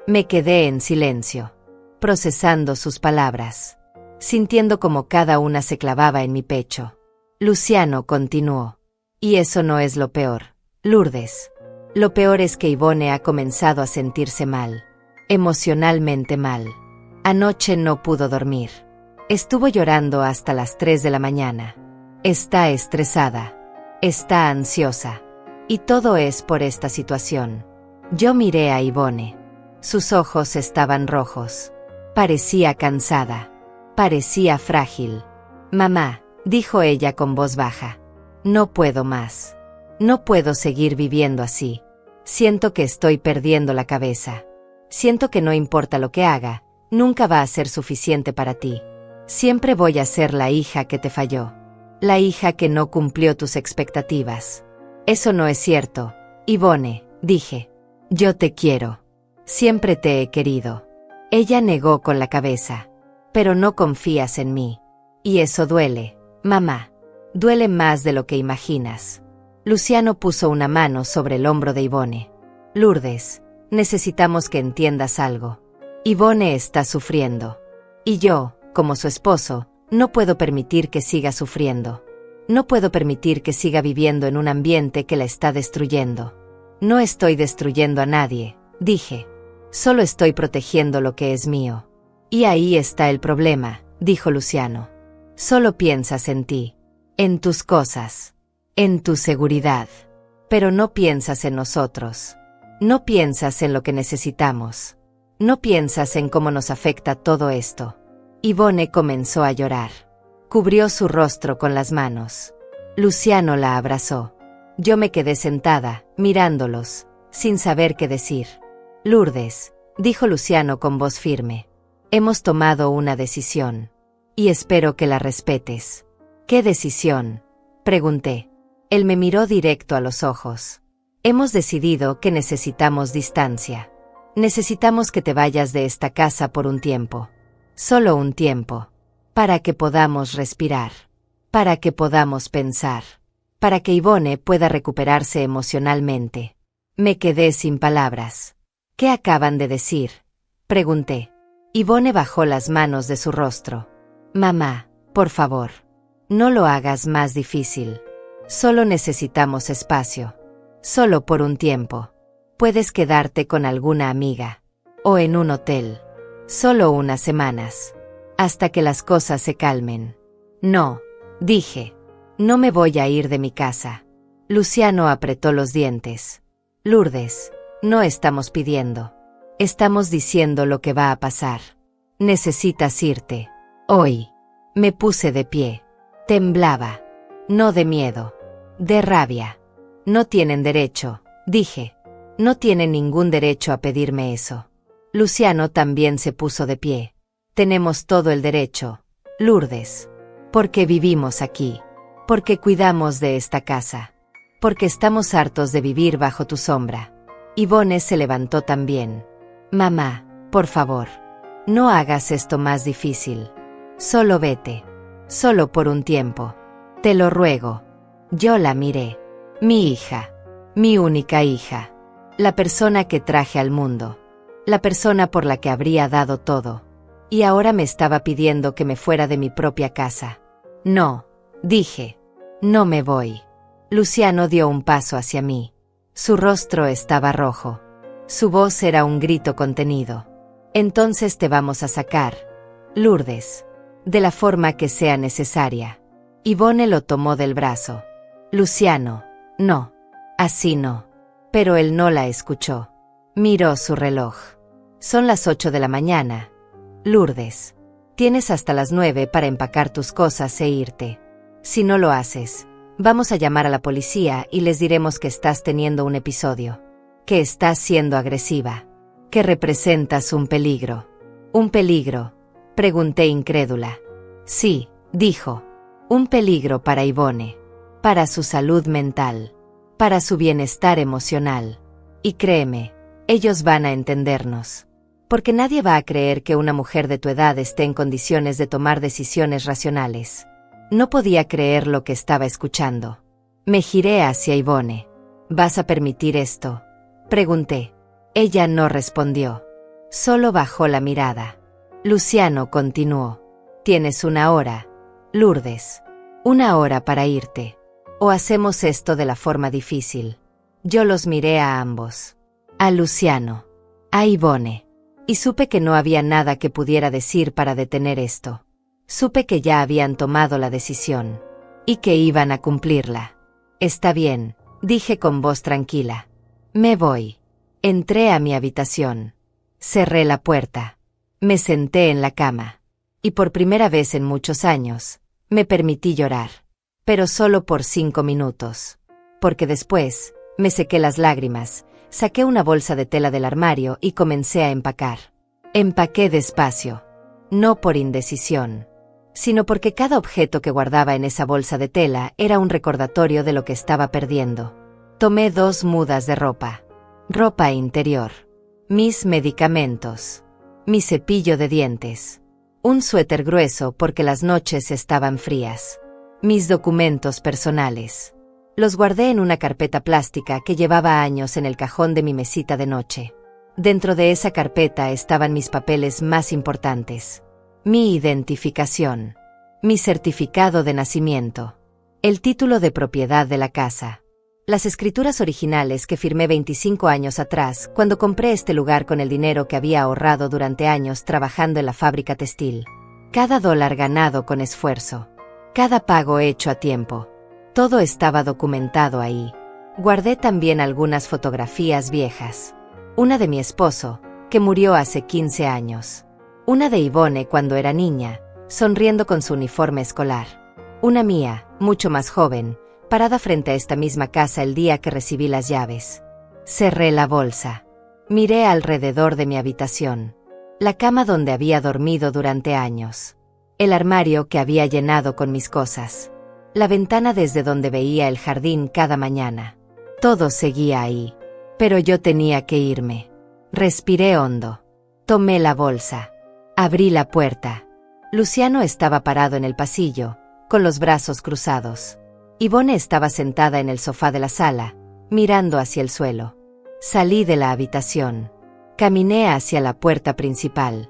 Me quedé en silencio, procesando sus palabras, sintiendo como cada una se clavaba en mi pecho. Luciano continuó. Y eso no es lo peor, Lourdes. Lo peor es que Ivone ha comenzado a sentirse mal, emocionalmente mal. Anoche no pudo dormir. Estuvo llorando hasta las 3 de la mañana. Está estresada. Está ansiosa. Y todo es por esta situación. Yo miré a Ivone. Sus ojos estaban rojos. Parecía cansada. Parecía frágil. Mamá, dijo ella con voz baja. No puedo más. No puedo seguir viviendo así. Siento que estoy perdiendo la cabeza. Siento que no importa lo que haga, nunca va a ser suficiente para ti. Siempre voy a ser la hija que te falló. La hija que no cumplió tus expectativas. Eso no es cierto, Ivone, dije. Yo te quiero. Siempre te he querido. Ella negó con la cabeza. Pero no confías en mí. Y eso duele, mamá. Duele más de lo que imaginas. Luciano puso una mano sobre el hombro de Ivone. Lourdes, necesitamos que entiendas algo. Ivone está sufriendo. Y yo, como su esposo, no puedo permitir que siga sufriendo. No puedo permitir que siga viviendo en un ambiente que la está destruyendo. No estoy destruyendo a nadie, dije. Solo estoy protegiendo lo que es mío. Y ahí está el problema, dijo Luciano. Solo piensas en ti, en tus cosas, en tu seguridad. Pero no piensas en nosotros. No piensas en lo que necesitamos. No piensas en cómo nos afecta todo esto. Ivone comenzó a llorar. Cubrió su rostro con las manos. Luciano la abrazó. Yo me quedé sentada, mirándolos, sin saber qué decir. Lourdes, dijo Luciano con voz firme. Hemos tomado una decisión. Y espero que la respetes. ¿Qué decisión?, pregunté. Él me miró directo a los ojos. Hemos decidido que necesitamos distancia. Necesitamos que te vayas de esta casa por un tiempo. Solo un tiempo. Para que podamos respirar. Para que podamos pensar. Para que Ivone pueda recuperarse emocionalmente. Me quedé sin palabras. ¿Qué acaban de decir?, pregunté. Ivone bajó las manos de su rostro. Mamá, por favor. No lo hagas más difícil. Solo necesitamos espacio. Solo por un tiempo. Puedes quedarte con alguna amiga. O en un hotel. Solo unas semanas. Hasta que las cosas se calmen. No, dije. No me voy a ir de mi casa. Luciano apretó los dientes. Lourdes, no estamos pidiendo. Estamos diciendo lo que va a pasar. Necesitas irte. Hoy. Me puse de pie. Temblaba. No de miedo. De rabia. No tienen derecho, dije. No tienen ningún derecho a pedirme eso. Luciano también se puso de pie. Tenemos todo el derecho, Lourdes. Porque vivimos aquí. Porque cuidamos de esta casa. Porque estamos hartos de vivir bajo tu sombra. Yvonne se levantó también. Mamá, por favor. No hagas esto más difícil. Solo vete. Solo por un tiempo. Te lo ruego. Yo la miré. Mi hija. Mi única hija. La persona que traje al mundo. La persona por la que habría dado todo. Y ahora me estaba pidiendo que me fuera de mi propia casa. No, dije. No me voy. Luciano dio un paso hacia mí. Su rostro estaba rojo. Su voz era un grito contenido. Entonces te vamos a sacar, Lourdes. De la forma que sea necesaria. Yvonne lo tomó del brazo. Luciano, no. Así no. Pero él no la escuchó. Miró su reloj. Son las 8 de la mañana. Lourdes. Tienes hasta las 9 para empacar tus cosas e irte. Si no lo haces, vamos a llamar a la policía y les diremos que estás teniendo un episodio. Que estás siendo agresiva. Que representas un peligro. ¿Un peligro? Pregunté incrédula. Sí, dijo. Un peligro para Yvonne. Para su salud mental. Para su bienestar emocional. Y créeme, ellos van a entendernos. Porque nadie va a creer que una mujer de tu edad esté en condiciones de tomar decisiones racionales. No podía creer lo que estaba escuchando. Me giré hacia Yvonne. ¿Vas a permitir esto? Pregunté. Ella no respondió. Solo bajó la mirada. Luciano continuó. Tienes una hora, Lourdes. Una hora para irte. O hacemos esto de la forma difícil. Yo los miré a ambos. A Luciano. A Yvonne. Y supe que no había nada que pudiera decir para detener esto. Supe que ya habían tomado la decisión. Y que iban a cumplirla. Está bien, dije con voz tranquila. Me voy. Entré a mi habitación. Cerré la puerta. Me senté en la cama. Y por primera vez en muchos años, me permití llorar. Pero solo por 5 minutos. Porque después, me sequé las lágrimas, saqué una bolsa de tela del armario y comencé a empacar. Empaqué despacio. No por indecisión, sino porque cada objeto que guardaba en esa bolsa de tela era un recordatorio de lo que estaba perdiendo. Tomé 2 mudas de ropa. Ropa interior. Mis medicamentos. Mi cepillo de dientes. Un suéter grueso porque las noches estaban frías. Mis documentos personales. Los guardé en una carpeta plástica que llevaba años en el cajón de mi mesita de noche. Dentro de esa carpeta estaban mis papeles más importantes. Mi identificación. Mi certificado de nacimiento. El título de propiedad de la casa. Las escrituras originales que firmé 25 años atrás cuando compré este lugar con el dinero que había ahorrado durante años trabajando en la fábrica textil. Cada dólar ganado con esfuerzo. Cada pago hecho a tiempo. Todo estaba documentado ahí. Guardé también algunas fotografías viejas. Una de mi esposo, que murió hace 15 años. Una de Yvonne cuando era niña, sonriendo con su uniforme escolar. Una mía, mucho más joven, parada frente a esta misma casa el día que recibí las llaves. Cerré la bolsa. Miré alrededor de mi habitación. La cama donde había dormido durante años. El armario que había llenado con mis cosas. La ventana desde donde veía el jardín cada mañana. Todo seguía ahí. Pero yo tenía que irme. Respiré hondo. Tomé la bolsa. Abrí la puerta. Luciano estaba parado en el pasillo, con los brazos cruzados. Yvonne estaba sentada en el sofá de la sala, mirando hacia el suelo. Salí de la habitación. Caminé hacia la puerta principal.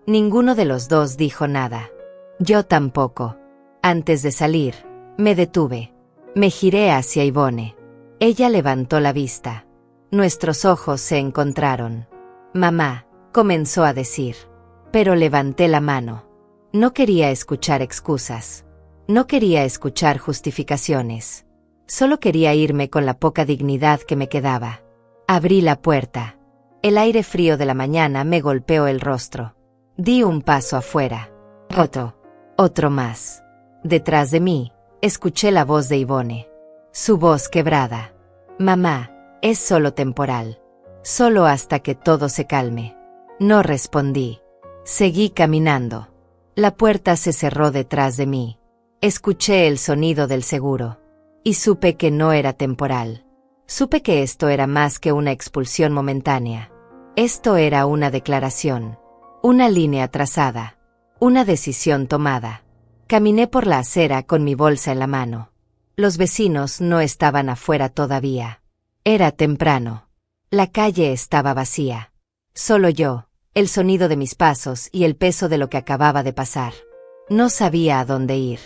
Ninguno de los dos dijo nada. Yo tampoco. Antes de salir, me detuve. Me giré hacia Yvonne. Ella levantó la vista. Nuestros ojos se encontraron. Mamá, comenzó a decir. Pero levanté la mano. No quería escuchar excusas. No quería escuchar justificaciones. Solo quería irme con la poca dignidad que me quedaba. Abrí la puerta. El aire frío de la mañana me golpeó el rostro. Di un paso afuera. Otro más. Detrás de mí, escuché la voz de Yvonne. Su voz quebrada. Mamá, es solo temporal. Solo hasta que todo se calme. No respondí. Seguí caminando. La puerta se cerró detrás de mí. Escuché el sonido del seguro. Y supe que no era temporal. Supe que esto era más que una expulsión momentánea. Esto era una declaración. Una línea trazada. Una decisión tomada. Caminé por la acera con mi bolsa en la mano. Los vecinos no estaban afuera todavía. Era temprano. La calle estaba vacía. Solo yo, el sonido de mis pasos y el peso de lo que acababa de pasar. No sabía a dónde ir.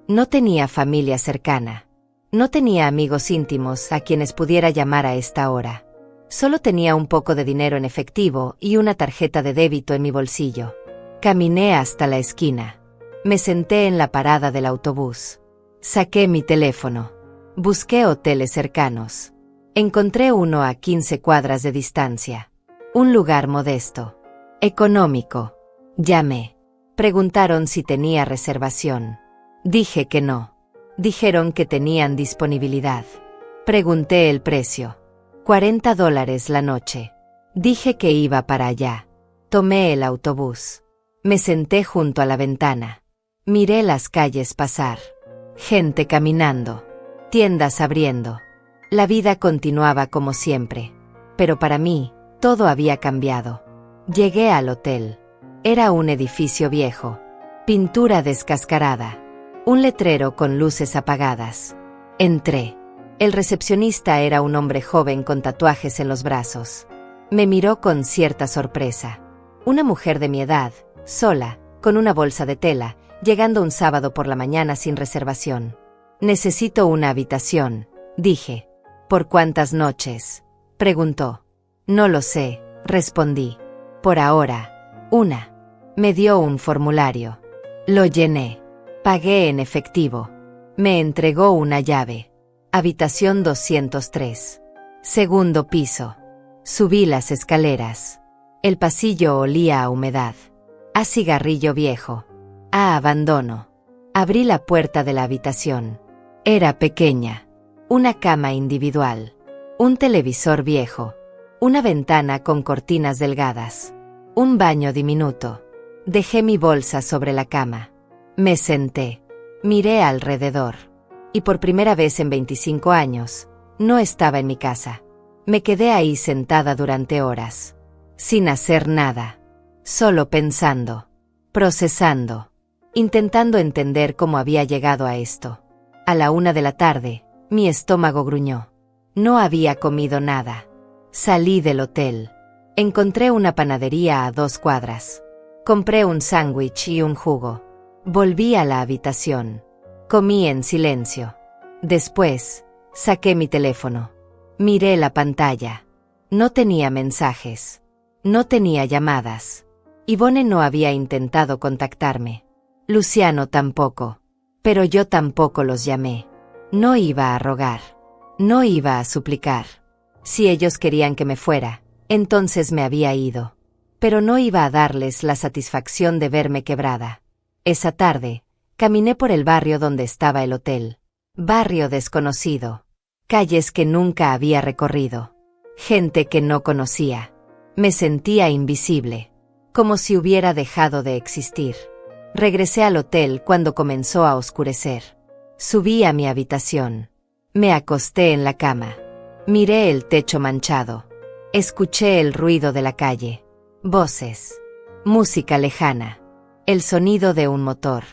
No tenía familia cercana. No tenía amigos íntimos a quienes pudiera llamar a esta hora. Solo tenía un poco de dinero en efectivo y una tarjeta de débito en mi bolsillo. Caminé hasta la esquina. Me senté en la parada del autobús. Saqué mi teléfono. Busqué hoteles cercanos. Encontré uno a 15 cuadras de distancia. Un lugar modesto. Económico. Llamé. Preguntaron si tenía reservación. Dije que no. Dijeron que tenían disponibilidad. Pregunté el precio. $40 la noche. Dije que iba para allá. Tomé el autobús. Me senté junto a la ventana. Miré las calles pasar. Gente caminando. Tiendas abriendo. La vida continuaba como siempre. Pero para mí, todo había cambiado. Llegué al hotel. Era un edificio viejo. Pintura descascarada. Un letrero con luces apagadas. Entré. El recepcionista era un hombre joven con tatuajes en los brazos. Me miró con cierta sorpresa. Una mujer de mi edad, sola, con una bolsa de tela, llegando un sábado por la mañana sin reservación. Necesito una habitación, dije. ¿Por cuántas noches?, preguntó. No lo sé, respondí. Por ahora, una. Me dio un formulario. Lo llené. Pagué en efectivo. Me entregó una llave. Habitación 203. Segundo piso. Subí las escaleras. El pasillo olía a humedad. A cigarrillo viejo. A abandono. Abrí la puerta de la habitación. Era pequeña. Una cama individual. Un televisor viejo. Una ventana con cortinas delgadas. Un baño diminuto. Dejé mi bolsa sobre la cama. Me senté. Miré alrededor. Y por primera vez en 25 años, no estaba en mi casa. Me quedé ahí sentada durante horas. Sin hacer nada. Solo pensando. Procesando. Intentando entender cómo había llegado a esto. A la 1 de la tarde, mi estómago gruñó. No había comido nada. Salí del hotel. Encontré una panadería a 2 cuadras. Compré un sándwich y un jugo. Volví a la habitación. Comí en silencio. Después, saqué mi teléfono. Miré la pantalla. No tenía mensajes. No tenía llamadas. Yvonne no había intentado contactarme. Luciano tampoco. Pero yo tampoco los llamé. No iba a rogar. No iba a suplicar. Si ellos querían que me fuera, entonces me había ido. Pero no iba a darles la satisfacción de verme quebrada. Esa tarde, caminé por el barrio donde estaba el hotel. Barrio desconocido. Calles que nunca había recorrido. Gente que no conocía. Me sentía invisible. Como si hubiera dejado de existir. Regresé al hotel cuando comenzó a oscurecer. Subí a mi habitación. Me acosté en la cama. Miré el techo manchado. Escuché el ruido de la calle. Voces. Música lejana. El sonido de un motor.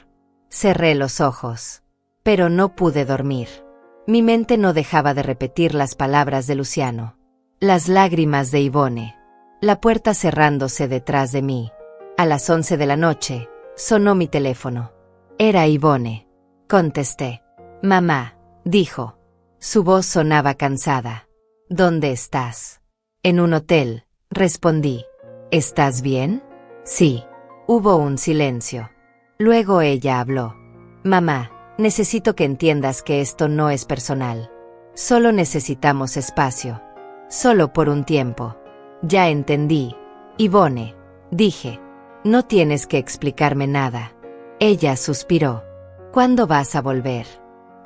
Cerré los ojos. Pero no pude dormir. Mi mente no dejaba de repetir las palabras de Luciano. Las lágrimas de Yvonne. La puerta cerrándose detrás de mí. A las 11 de la noche, sonó mi teléfono. Era Yvonne. Contesté. Mamá, dijo. Su voz sonaba cansada. ¿Dónde estás? En un hotel, respondí. ¿Estás bien? Sí. Hubo un silencio. Luego ella habló. Mamá, necesito que entiendas que esto no es personal. Solo necesitamos espacio. Solo por un tiempo. Ya entendí. Yvonne, dije. No tienes que explicarme nada. Ella suspiró. ¿Cuándo vas a volver?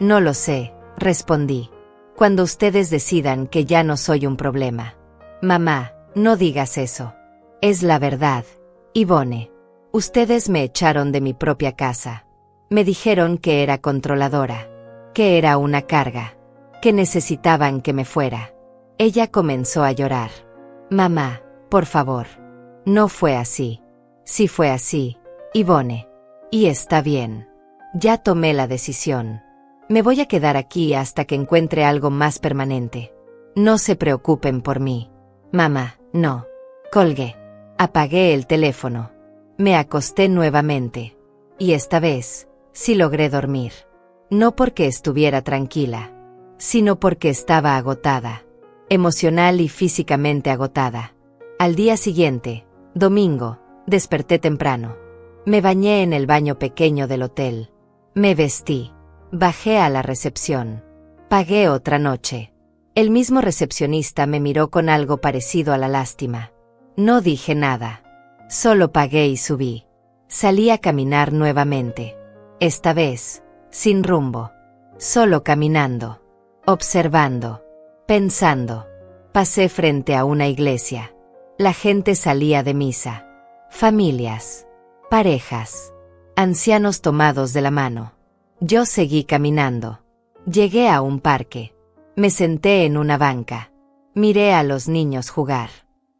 No lo sé, respondí. Cuando ustedes decidan que ya no soy un problema. Mamá, no digas eso. Es la verdad, Yvonne. Ustedes me echaron de mi propia casa. Me dijeron que era controladora, que era una carga, que necesitaban que me fuera. Ella comenzó a llorar. Mamá, por favor. No fue así. Sí fue así, Yvonne. Y está bien. Ya tomé la decisión. Me voy a quedar aquí hasta que encuentre algo más permanente. No se preocupen por mí. Mamá, no. Colgué. Apagué el teléfono. Me acosté nuevamente. Y esta vez, sí logré dormir. No porque estuviera tranquila, sino porque estaba agotada. Emocional y físicamente agotada. Al día siguiente, domingo, desperté temprano. Me bañé en el baño pequeño del hotel. Me vestí. Bajé a la recepción. Pagué otra noche. El mismo recepcionista me miró con algo parecido a la lástima. No dije nada. Solo pagué y subí. Salí a caminar nuevamente. Esta vez, sin rumbo. Solo caminando. Observando. Pensando. Pasé frente a una iglesia. La gente salía de misa. Familias. Parejas. Ancianos tomados de la mano. Yo seguí caminando. Llegué a un parque. Me senté en una banca. Miré a los niños jugar.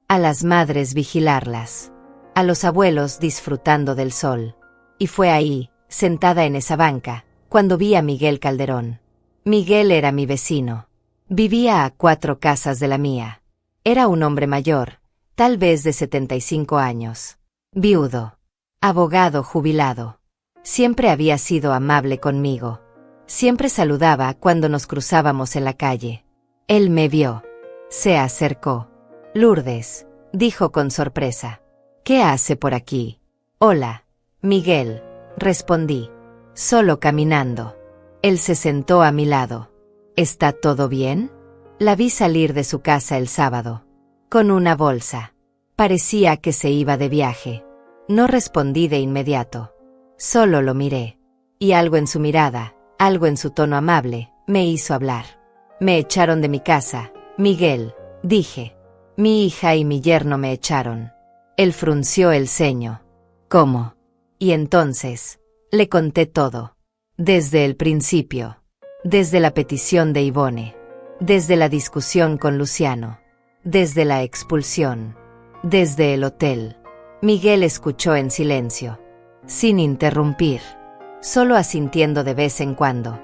A las madres vigilarlas. A los abuelos disfrutando del sol. Y fue ahí, sentada en esa banca, cuando vi a Miguel Calderón. Miguel era mi vecino. Vivía a 4 casas de la mía. Era un hombre mayor, tal vez de 75 años. Viudo. Abogado jubilado. Siempre había sido amable conmigo. Siempre saludaba cuando nos cruzábamos en la calle. Él me vio. Se acercó. Lourdes, dijo con sorpresa. ¿Qué hace por aquí? Hola, Miguel, respondí. Solo caminando. Él se sentó a mi lado. ¿Está todo bien? La vi salir de su casa el sábado. Con una bolsa. Parecía que se iba de viaje. No respondí de inmediato. Solo lo miré. Y algo en su mirada, algo en su tono amable, me hizo hablar. Me echaron de mi casa, Miguel, dije. Mi hija y mi yerno me echaron. Él frunció el ceño. ¿Cómo? Y entonces, le conté todo. Desde el principio. Desde la petición de Yvonne. Desde la discusión con Luciano. Desde la expulsión. Desde el hotel. Miguel escuchó en silencio. Sin interrumpir. Solo asintiendo de vez en cuando.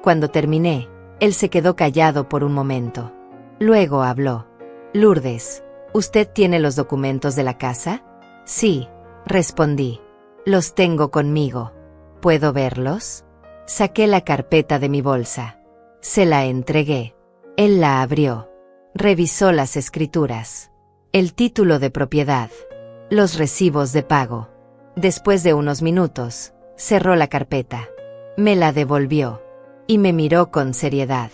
Cuando terminé, él se quedó callado por un momento. Luego habló. Lourdes, ¿usted tiene los documentos de la casa? Sí, respondí. Los tengo conmigo. ¿Puedo verlos? Saqué la carpeta de mi bolsa. Se la entregué. Él la abrió. Revisó las escrituras. El título de propiedad. Los recibos de pago. Después de unos minutos, cerró la carpeta. Me la devolvió. Y me miró con seriedad.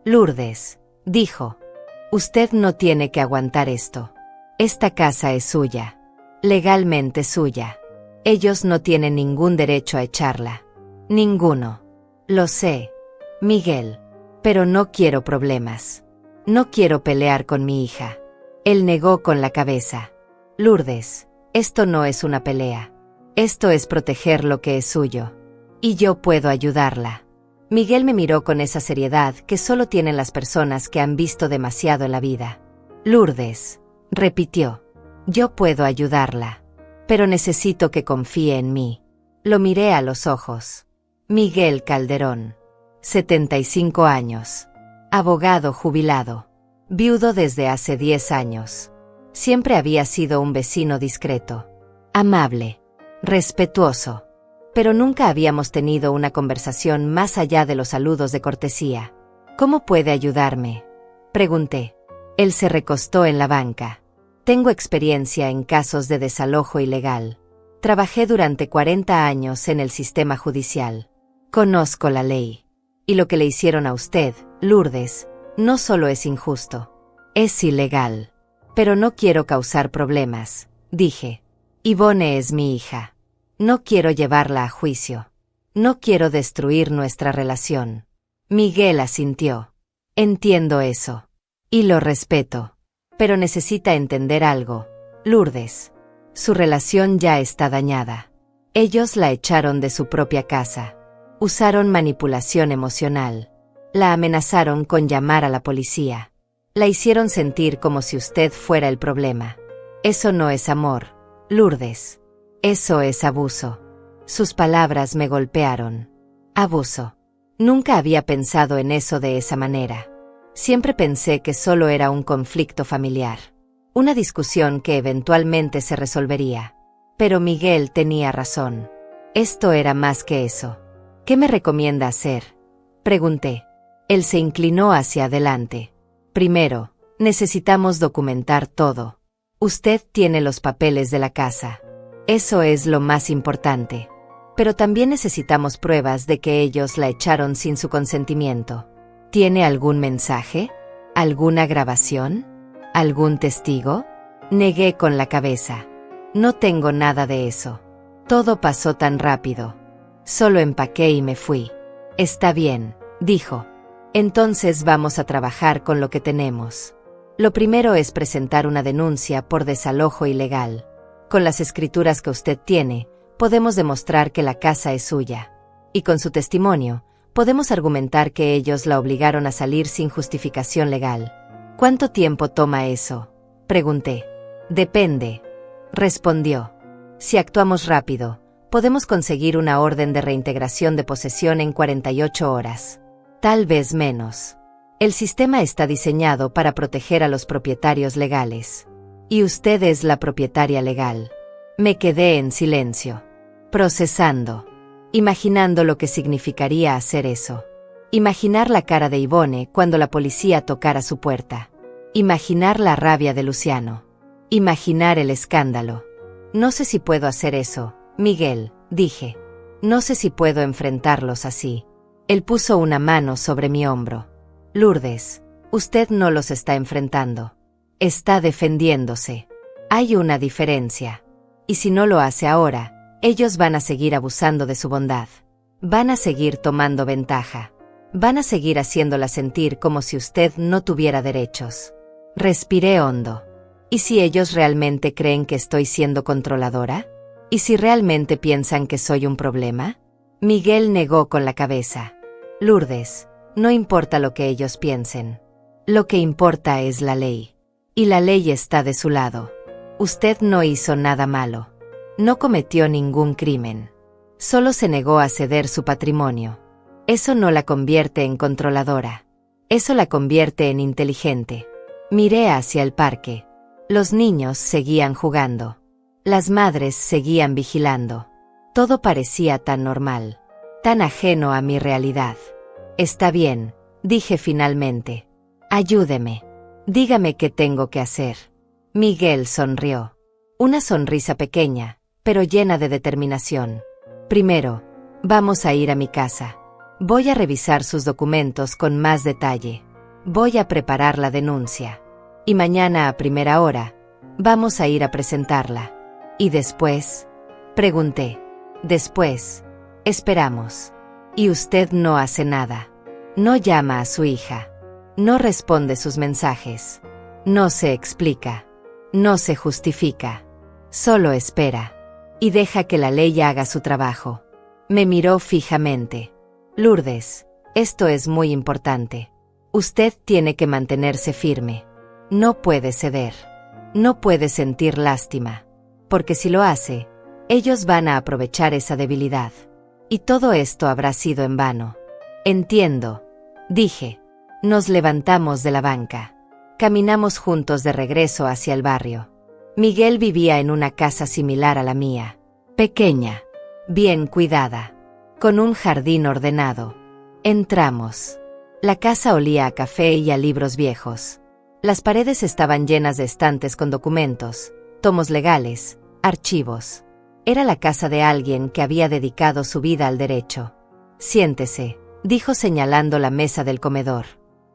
Lourdes, dijo. Usted no tiene que aguantar esto. Esta casa es suya. Legalmente suya. Ellos no tienen ningún derecho a echarla. Ninguno. Lo sé, Miguel. Pero no quiero problemas. No quiero pelear con mi hija. Él negó con la cabeza. Lourdes, esto no es una pelea. Esto es proteger lo que es suyo. Y yo puedo ayudarla. Miguel me miró con esa seriedad que solo tienen las personas que han visto demasiado en la vida. Lourdes, repitió. Yo puedo ayudarla. Pero necesito que confíe en mí. Lo miré a los ojos. Miguel Calderón. 75 años. Abogado jubilado. Viudo desde hace 10 años. Siempre había sido un vecino discreto. Amable. Respetuoso. Pero nunca habíamos tenido una conversación más allá de los saludos de cortesía. ¿Cómo puede ayudarme?, pregunté. Él se recostó en la banca. Tengo experiencia en casos de desalojo ilegal. Trabajé durante 40 años en el sistema judicial. Conozco la ley. Y lo que le hicieron a usted, Lourdes, no solo es injusto. Es ilegal. Pero no quiero causar problemas, dije. Yvonne es mi hija. No quiero llevarla a juicio. No quiero destruir nuestra relación. Miguel asintió. Entiendo eso. Y lo respeto. Pero necesita entender algo, Lourdes. Su relación ya está dañada. Ellos la echaron de su propia casa. Usaron manipulación emocional. La amenazaron con llamar a la policía. La hicieron sentir como si usted fuera el problema. Eso no es amor, Lourdes. Eso es abuso. Sus palabras me golpearon. Abuso. Nunca había pensado en eso de esa manera. Siempre pensé que solo era un conflicto familiar. Una discusión que eventualmente se resolvería. Pero Miguel tenía razón. Esto era más que eso. ¿Qué me recomienda hacer?, pregunté. Él se inclinó hacia adelante. Primero, necesitamos documentar todo. Usted tiene los papeles de la casa. Eso es lo más importante. Pero también necesitamos pruebas de que ellos la echaron sin su consentimiento. ¿Tiene algún mensaje? ¿Alguna grabación? ¿Algún testigo? Negué con la cabeza. No tengo nada de eso. Todo pasó tan rápido. Solo empaqué y me fui. Está bien, dijo. Entonces vamos a trabajar con lo que tenemos. Lo primero es presentar una denuncia por desalojo ilegal. Con las escrituras que usted tiene, podemos demostrar que la casa es suya. Y con su testimonio, podemos argumentar que ellos la obligaron a salir sin justificación legal. ¿Cuánto tiempo toma eso?, pregunté. Depende, respondió. Si actuamos rápido, podemos conseguir una orden de reintegración de posesión en 48 horas. Tal vez menos. El sistema está diseñado para proteger a los propietarios legales. Y usted es la propietaria legal. Me quedé en silencio, procesando, imaginando lo que significaría hacer eso. Imaginar la cara de Ivone cuando la policía tocara su puerta. Imaginar la rabia de Luciano. Imaginar el escándalo. No sé si puedo hacer eso, Miguel, dije. No sé si puedo enfrentarlos así. Él puso una mano sobre mi hombro. Lourdes, usted no los está enfrentando. Está defendiéndose. Hay una diferencia. Y si no lo hace ahora, ellos van a seguir abusando de su bondad. Van a seguir tomando ventaja. Van a seguir haciéndola sentir como si usted no tuviera derechos. Respiré hondo. ¿Y si ellos realmente creen que estoy siendo controladora? ¿Y si realmente piensan que soy un problema? Miguel negó con la cabeza. Lourdes, no importa lo que ellos piensen. Lo que importa es la ley. Y la ley está de su lado. Usted no hizo nada malo. No cometió ningún crimen. Solo se negó a ceder su patrimonio. Eso no la convierte en controladora. Eso la convierte en inteligente. Miré hacia el parque. Los niños seguían jugando. Las madres seguían vigilando. Todo parecía tan normal, tan ajeno a mi realidad. Está bien, dije finalmente. Ayúdeme. Dígame qué tengo que hacer. Miguel sonrió. Una sonrisa pequeña, pero llena de determinación. Primero, vamos a ir a mi casa. Voy a revisar sus documentos con más detalle. Voy a preparar la denuncia. Y mañana a primera hora, vamos a ir a presentarla. ¿Y después?, pregunté. Después, esperamos. Y usted no hace nada. No llama a su hija. No responde sus mensajes. No se explica. No se justifica. Solo espera. Y deja que la ley haga su trabajo. Me miró fijamente. Lourdes, esto es muy importante. Usted tiene que mantenerse firme. No puede ceder. No puede sentir lástima. Porque si lo hace, ellos van a aprovechar esa debilidad. Y todo esto habrá sido en vano. Entiendo, dije. Nos levantamos de la banca. Caminamos juntos de regreso hacia el barrio. Miguel vivía en una casa similar a la mía. Pequeña, bien cuidada, con un jardín ordenado. Entramos. La casa olía a café y a libros viejos. Las paredes estaban llenas de estantes con documentos, tomos legales, archivos. Era la casa de alguien que había dedicado su vida al derecho. Siéntese, dijo señalando la mesa del comedor.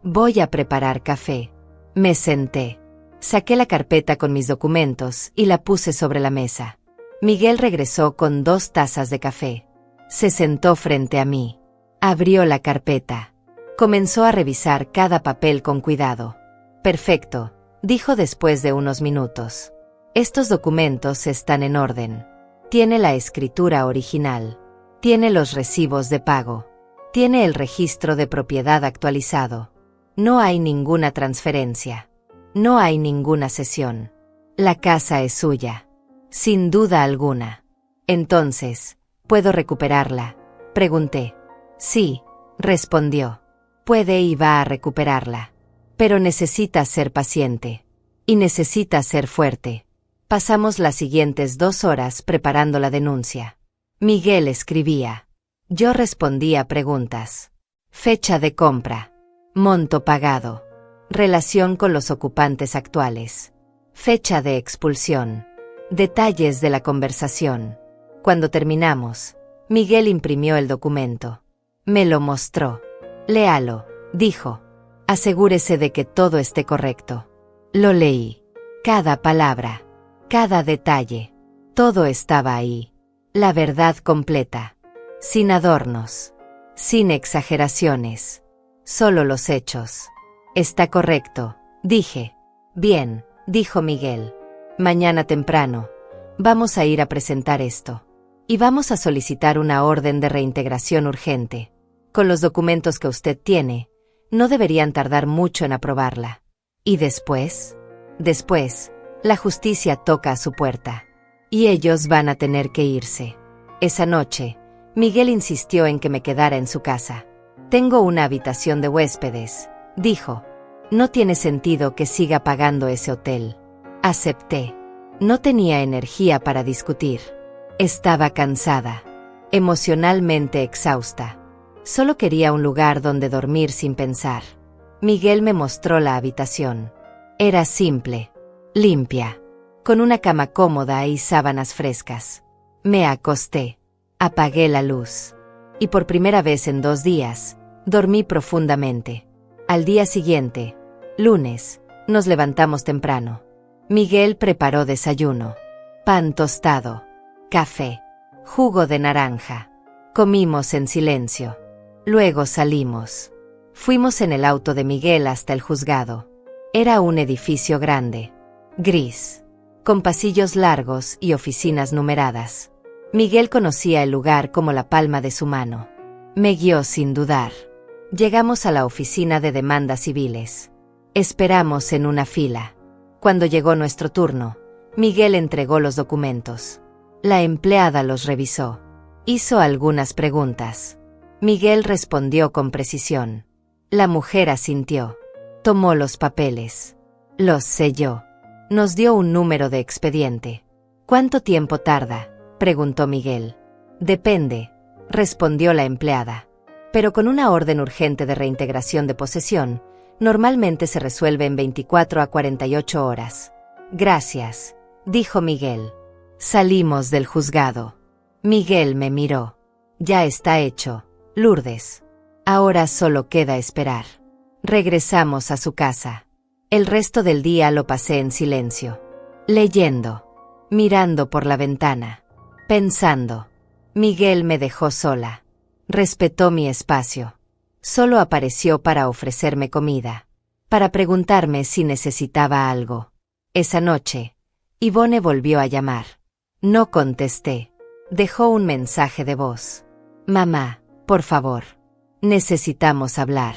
Voy a preparar café. Me senté. Saqué la carpeta con mis documentos y la puse sobre la mesa. Miguel regresó con 2 tazas de café. Se sentó frente a mí. Abrió la carpeta. Comenzó a revisar cada papel con cuidado. Perfecto, dijo después de unos minutos. Estos documentos están en orden. Tiene la escritura original. Tiene los recibos de pago. Tiene el registro de propiedad actualizado. No hay ninguna transferencia. No hay ninguna cesión. La casa es suya. Sin duda alguna. Entonces, ¿puedo recuperarla?, pregunté. Sí, respondió. Puede y va a recuperarla. Pero necesita ser paciente. Y necesita ser fuerte. Pasamos las siguientes 2 horas preparando la denuncia. Miguel escribía. Yo respondía preguntas. Fecha de compra. Monto pagado. Relación con los ocupantes actuales. Fecha de expulsión. Detalles de la conversación. Cuando terminamos, Miguel imprimió el documento. Me lo mostró. Léalo, dijo. Asegúrese de que todo esté correcto. Lo leí. Cada palabra. Cada detalle. Todo estaba ahí. La verdad completa. Sin adornos. Sin exageraciones. Solo los hechos. Está correcto, dije. Bien, dijo Miguel. Mañana temprano, vamos a ir a presentar esto. Y vamos a solicitar una orden de reintegración urgente. Con los documentos que usted tiene, no deberían tardar mucho en aprobarla. ¿Y después? Después, la justicia toca a su puerta. Y ellos van a tener que irse. Esa noche, Miguel insistió en que me quedara en su casa. Tengo una habitación de huéspedes, dijo. No tiene sentido que siga pagando ese hotel. Acepté. No tenía energía para discutir. Estaba cansada. Emocionalmente exhausta. Solo quería un lugar donde dormir sin pensar. Miguel me mostró la habitación. Era simple, limpia, con una cama cómoda y sábanas frescas. Me acosté. Apagué la luz. Y por primera vez en 2 días, dormí profundamente. Al día siguiente, lunes, nos levantamos temprano. Miguel preparó desayuno. Pan tostado, café, jugo de naranja. Comimos en silencio. Luego salimos. Fuimos en el auto de Miguel hasta el juzgado. Era un edificio grande, gris, con pasillos largos y oficinas numeradas. Miguel conocía el lugar como la palma de su mano. Me guió sin dudar. Llegamos a la oficina de demandas civiles. Esperamos en una fila. Cuando llegó nuestro turno, Miguel entregó los documentos. La empleada los revisó. Hizo algunas preguntas. Miguel respondió con precisión. La mujer asintió. Tomó los papeles. Los selló. Nos dio un número de expediente. ¿Cuánto tiempo tarda?, preguntó Miguel. Depende, respondió la empleada. Pero con una orden urgente de reintegración de posesión, normalmente se resuelve en 24 a 48 horas. Gracias, dijo Miguel. Salimos del juzgado. Miguel me miró. Ya está hecho, Lourdes. Ahora solo queda esperar. Regresamos a su casa. El resto del día lo pasé en silencio. Leyendo. Mirando por la ventana. Pensando. Miguel me dejó sola. Respetó mi espacio. Solo apareció para ofrecerme comida. Para preguntarme si necesitaba algo. Esa noche, Ivone volvió a llamar. No contesté. Dejó un mensaje de voz. Mamá, por favor. Necesitamos hablar.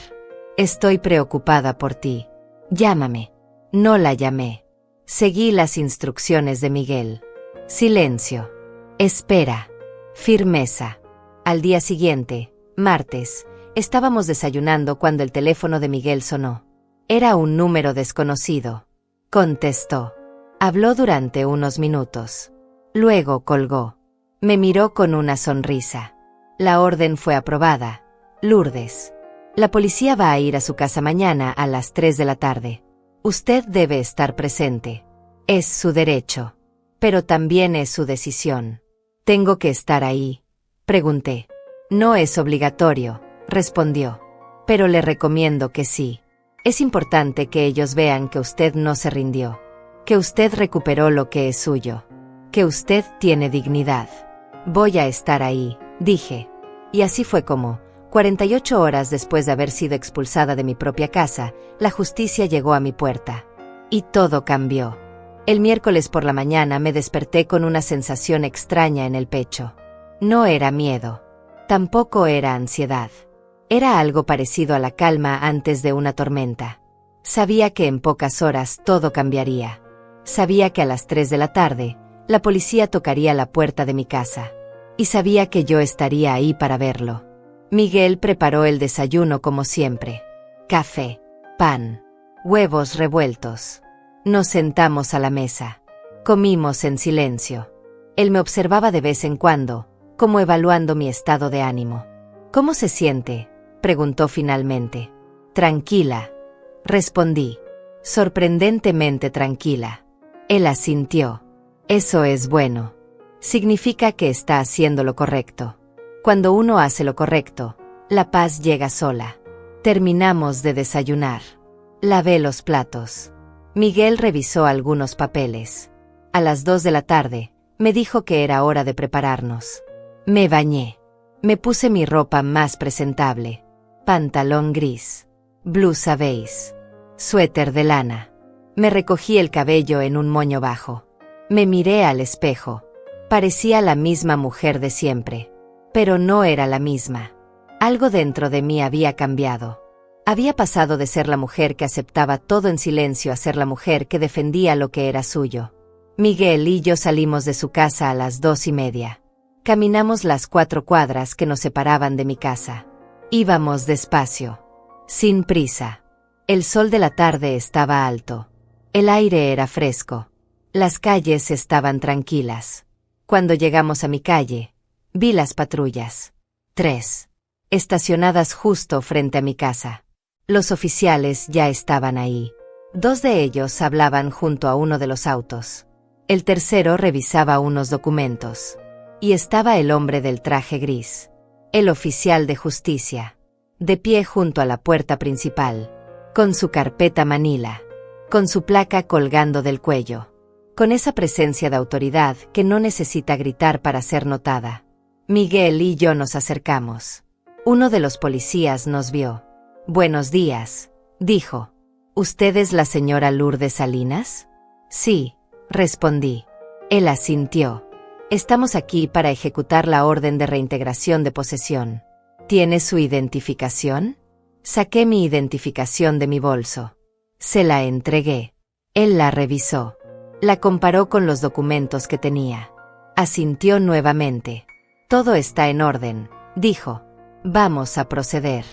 Estoy preocupada por ti. Llámame. No la llamé. Seguí las instrucciones de Miguel. Silencio. Espera. Firmeza. Al día siguiente, martes, estábamos desayunando cuando el teléfono de Miguel sonó. Era un número desconocido. Contestó. Habló durante unos minutos. Luego colgó. Me miró con una sonrisa. La orden fue aprobada. Lourdes. La policía va a ir a su casa mañana a las 3 de la tarde. Usted debe estar presente. Es su derecho. Pero también es su decisión. ¿Tengo que estar ahí?, pregunté. No es obligatorio, respondió. Pero le recomiendo que sí. Es importante que ellos vean que usted no se rindió. Que usted recuperó lo que es suyo. Que usted tiene dignidad. Voy a estar ahí, dije. Y así fue como, 48 horas después de haber sido expulsada de mi propia casa, la justicia llegó a mi puerta. Y todo cambió. El miércoles por la mañana me desperté con una sensación extraña en el pecho. No era miedo. Tampoco era ansiedad. Era algo parecido a la calma antes de una tormenta. Sabía que en pocas horas todo cambiaría. Sabía que a las 3 de la tarde, la policía tocaría la puerta de mi casa. Y sabía que yo estaría ahí para verlo. Miguel preparó el desayuno como siempre. Café, pan, huevos revueltos. Nos sentamos a la mesa. Comimos en silencio. Él me observaba de vez en cuando, como evaluando mi estado de ánimo. ¿Cómo se siente?, preguntó finalmente. Tranquila, respondí. Sorprendentemente tranquila. Él asintió. Eso es bueno. Significa que está haciendo lo correcto. Cuando uno hace lo correcto, la paz llega sola. Terminamos de desayunar. Lavé los platos. Miguel revisó algunos papeles. A las 2 de la tarde, me dijo que era hora de prepararnos. Me bañé. Me puse mi ropa más presentable. Pantalón gris. Blusa beige. Suéter de lana. Me recogí el cabello en un moño bajo. Me miré al espejo. Parecía la misma mujer de siempre. Pero no era la misma. Algo dentro de mí había cambiado. Había pasado de ser la mujer que aceptaba todo en silencio a ser la mujer que defendía lo que era suyo. Miguel y yo salimos de su casa a las 2:30. Caminamos las 4 cuadras que nos separaban de mi casa. Íbamos despacio, sin prisa. El sol de la tarde estaba alto. El aire era fresco. Las calles estaban tranquilas. Cuando llegamos a mi calle, vi las patrullas. 3. Estacionadas justo frente a mi casa. Los oficiales ya estaban ahí. 2 de ellos hablaban junto a uno de los autos. El tercero revisaba unos documentos. Y estaba el hombre del traje gris. El oficial de justicia. De pie junto a la puerta principal. Con su carpeta manila. Con su placa colgando del cuello. Con esa presencia de autoridad que no necesita gritar para ser notada. Miguel y yo nos acercamos. Uno de los policías nos vio. Buenos días, dijo. ¿Usted es la señora Lourdes Salinas? Sí, respondí. Él asintió. Estamos aquí para ejecutar la orden de reintegración de posesión. ¿Tiene su identificación? Saqué mi identificación de mi bolso. Se la entregué. Él la revisó. La comparó con los documentos que tenía. Asintió nuevamente. Todo está en orden, dijo. Vamos a proceder.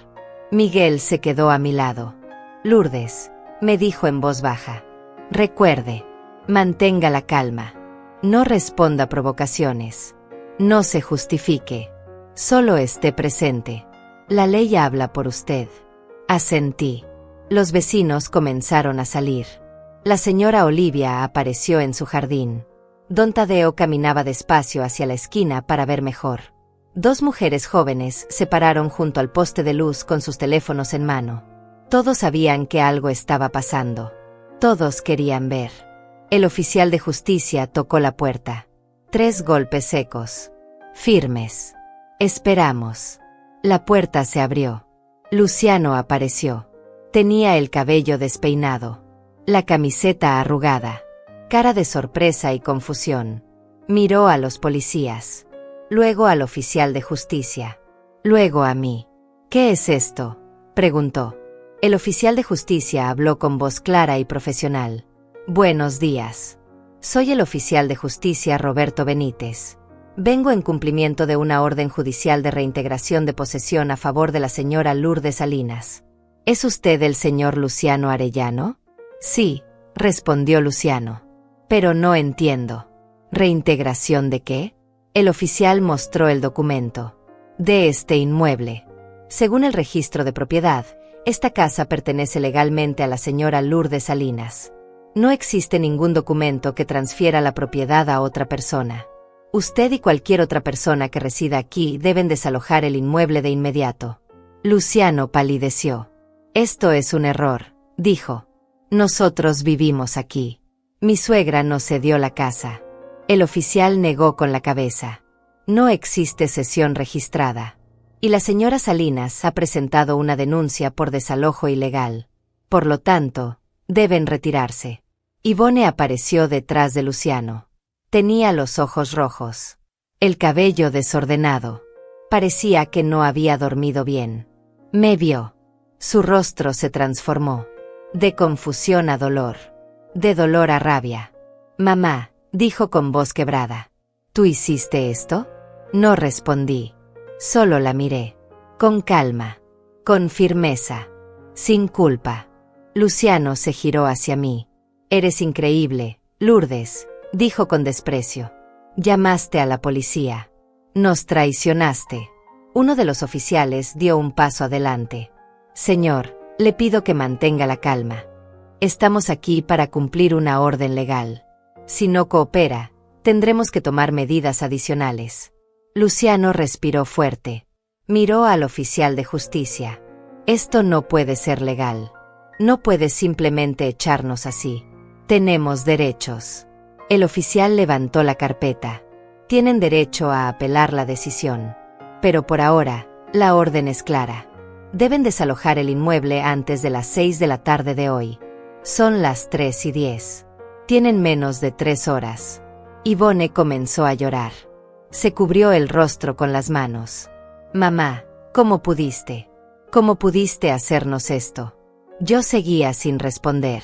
Miguel se quedó a mi lado. Lourdes, me dijo en voz baja. Recuerde, mantenga la calma. No responda a provocaciones. No se justifique. Solo esté presente. La ley habla por usted. Asentí. Los vecinos comenzaron a salir. La señora Olivia apareció en su jardín. Don Tadeo caminaba despacio hacia la esquina para ver mejor. 2 mujeres jóvenes se pararon junto al poste de luz con sus teléfonos en mano. Todos sabían que algo estaba pasando. Todos querían ver. El oficial de justicia tocó la puerta. 3 golpes secos. Firmes. Esperamos. La puerta se abrió. Luciano apareció. Tenía el cabello despeinado. La camiseta arrugada. Cara de sorpresa y confusión. Miró a los policías. Luego al oficial de justicia. Luego a mí. ¿Qué es esto?, preguntó. El oficial de justicia habló con voz clara y profesional. Buenos días. Soy el oficial de justicia Roberto Benítez. Vengo en cumplimiento de una orden judicial de reintegración de posesión a favor de la señora Lourdes Salinas. ¿Es usted el señor Luciano Arellano? Sí, respondió Luciano. Pero no entiendo. ¿Reintegración de qué? El oficial mostró el documento. De este inmueble. Según el registro de propiedad, esta casa pertenece legalmente a la señora Lourdes Salinas. No existe ningún documento que transfiera la propiedad a otra persona. Usted y cualquier otra persona que resida aquí deben desalojar el inmueble de inmediato. Luciano palideció. Esto es un error, dijo. Nosotros vivimos aquí. Mi suegra nos cedió la casa. El oficial negó con la cabeza. No existe cesión registrada. Y la señora Salinas ha presentado una denuncia por desalojo ilegal. Por lo tanto, deben retirarse. Yvonne apareció detrás de Luciano. Tenía los ojos rojos, el cabello desordenado. Parecía que no había dormido bien. Me vio. Su rostro se transformó. De confusión a dolor. De dolor a rabia. Mamá, dijo con voz quebrada. ¿Tú hiciste esto? No respondí. Solo la miré. Con calma. Con firmeza. Sin culpa. Luciano se giró hacia mí. Eres increíble, Lourdes, dijo con desprecio. Llamaste a la policía. Nos traicionaste. Uno de los oficiales dio un paso adelante. Señor, le pido que mantenga la calma. Estamos aquí para cumplir una orden legal. Si no coopera, tendremos que tomar medidas adicionales. Luciano respiró fuerte. Miró al oficial de justicia. Esto no puede ser legal. No puedes simplemente echarnos así. Tenemos derechos. El oficial levantó la carpeta. Tienen derecho a apelar la decisión. Pero por ahora, la orden es clara. Deben desalojar el inmueble antes de las 6 de la tarde de hoy. Son las 3:10. Tienen menos de 3 horas. Yvonne comenzó a llorar. Se cubrió el rostro con las manos. Mamá, ¿cómo pudiste? ¿Cómo pudiste hacernos esto? Yo seguía sin responder.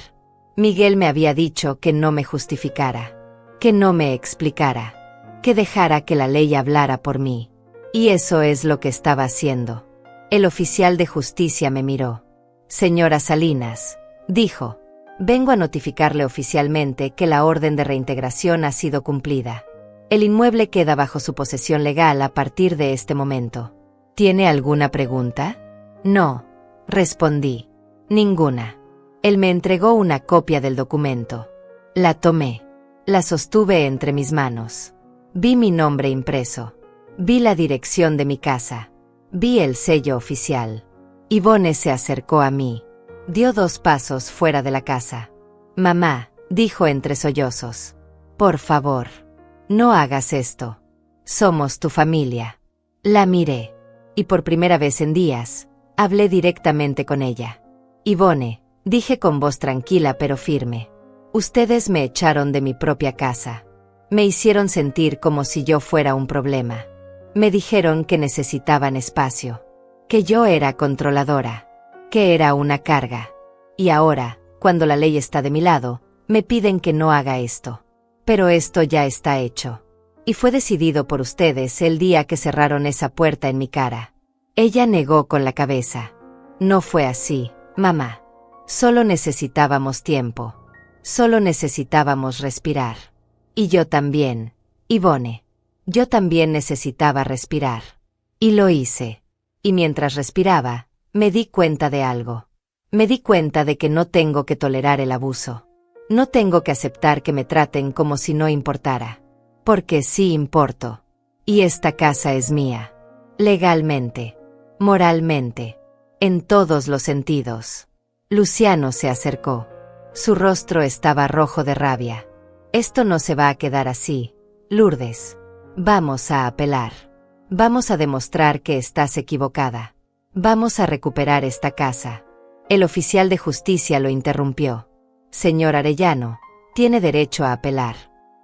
Miguel me había dicho que no me justificara, que no me explicara, que dejara que la ley hablara por mí. Y eso es lo que estaba haciendo. El oficial de justicia me miró. Señora Salinas, dijo, vengo a notificarle oficialmente que la orden de reintegración ha sido cumplida. El inmueble queda bajo su posesión legal a partir de este momento. ¿Tiene alguna pregunta? No, respondí. Ninguna. Él me entregó una copia del documento. La tomé. La sostuve entre mis manos. Vi mi nombre impreso. Vi la dirección de mi casa. Vi el sello oficial. Yvonne se acercó a mí. Dio 2 pasos fuera de la casa. Mamá, dijo entre sollozos. Por favor. No hagas esto. Somos tu familia. La miré. Y por primera vez en días, hablé directamente con ella. Yvonne, dije con voz tranquila pero firme. Ustedes me echaron de mi propia casa. Me hicieron sentir como si yo fuera un problema. Me dijeron que necesitaban espacio. Que yo era controladora. Que era una carga. Y ahora, cuando la ley está de mi lado, me piden que no haga esto. Pero esto ya está hecho. Y fue decidido por ustedes el día que cerraron esa puerta en mi cara. Ella negó con la cabeza. No fue así, mamá. Solo necesitábamos tiempo. Solo necesitábamos respirar. Y yo también, Yvonne. Yo también necesitaba respirar. Y lo hice. Y mientras respiraba, me di cuenta de algo. Me di cuenta de que no tengo que tolerar el abuso. No tengo que aceptar que me traten como si no importara. Porque sí importo. Y esta casa es mía. Legalmente. Moralmente. En todos los sentidos. Luciano se acercó. Su rostro estaba rojo de rabia. Esto no se va a quedar así, Lourdes. Vamos a apelar. Vamos a demostrar que estás equivocada. Vamos a recuperar esta casa. El oficial de justicia lo interrumpió. Señor Arellano, tiene derecho a apelar.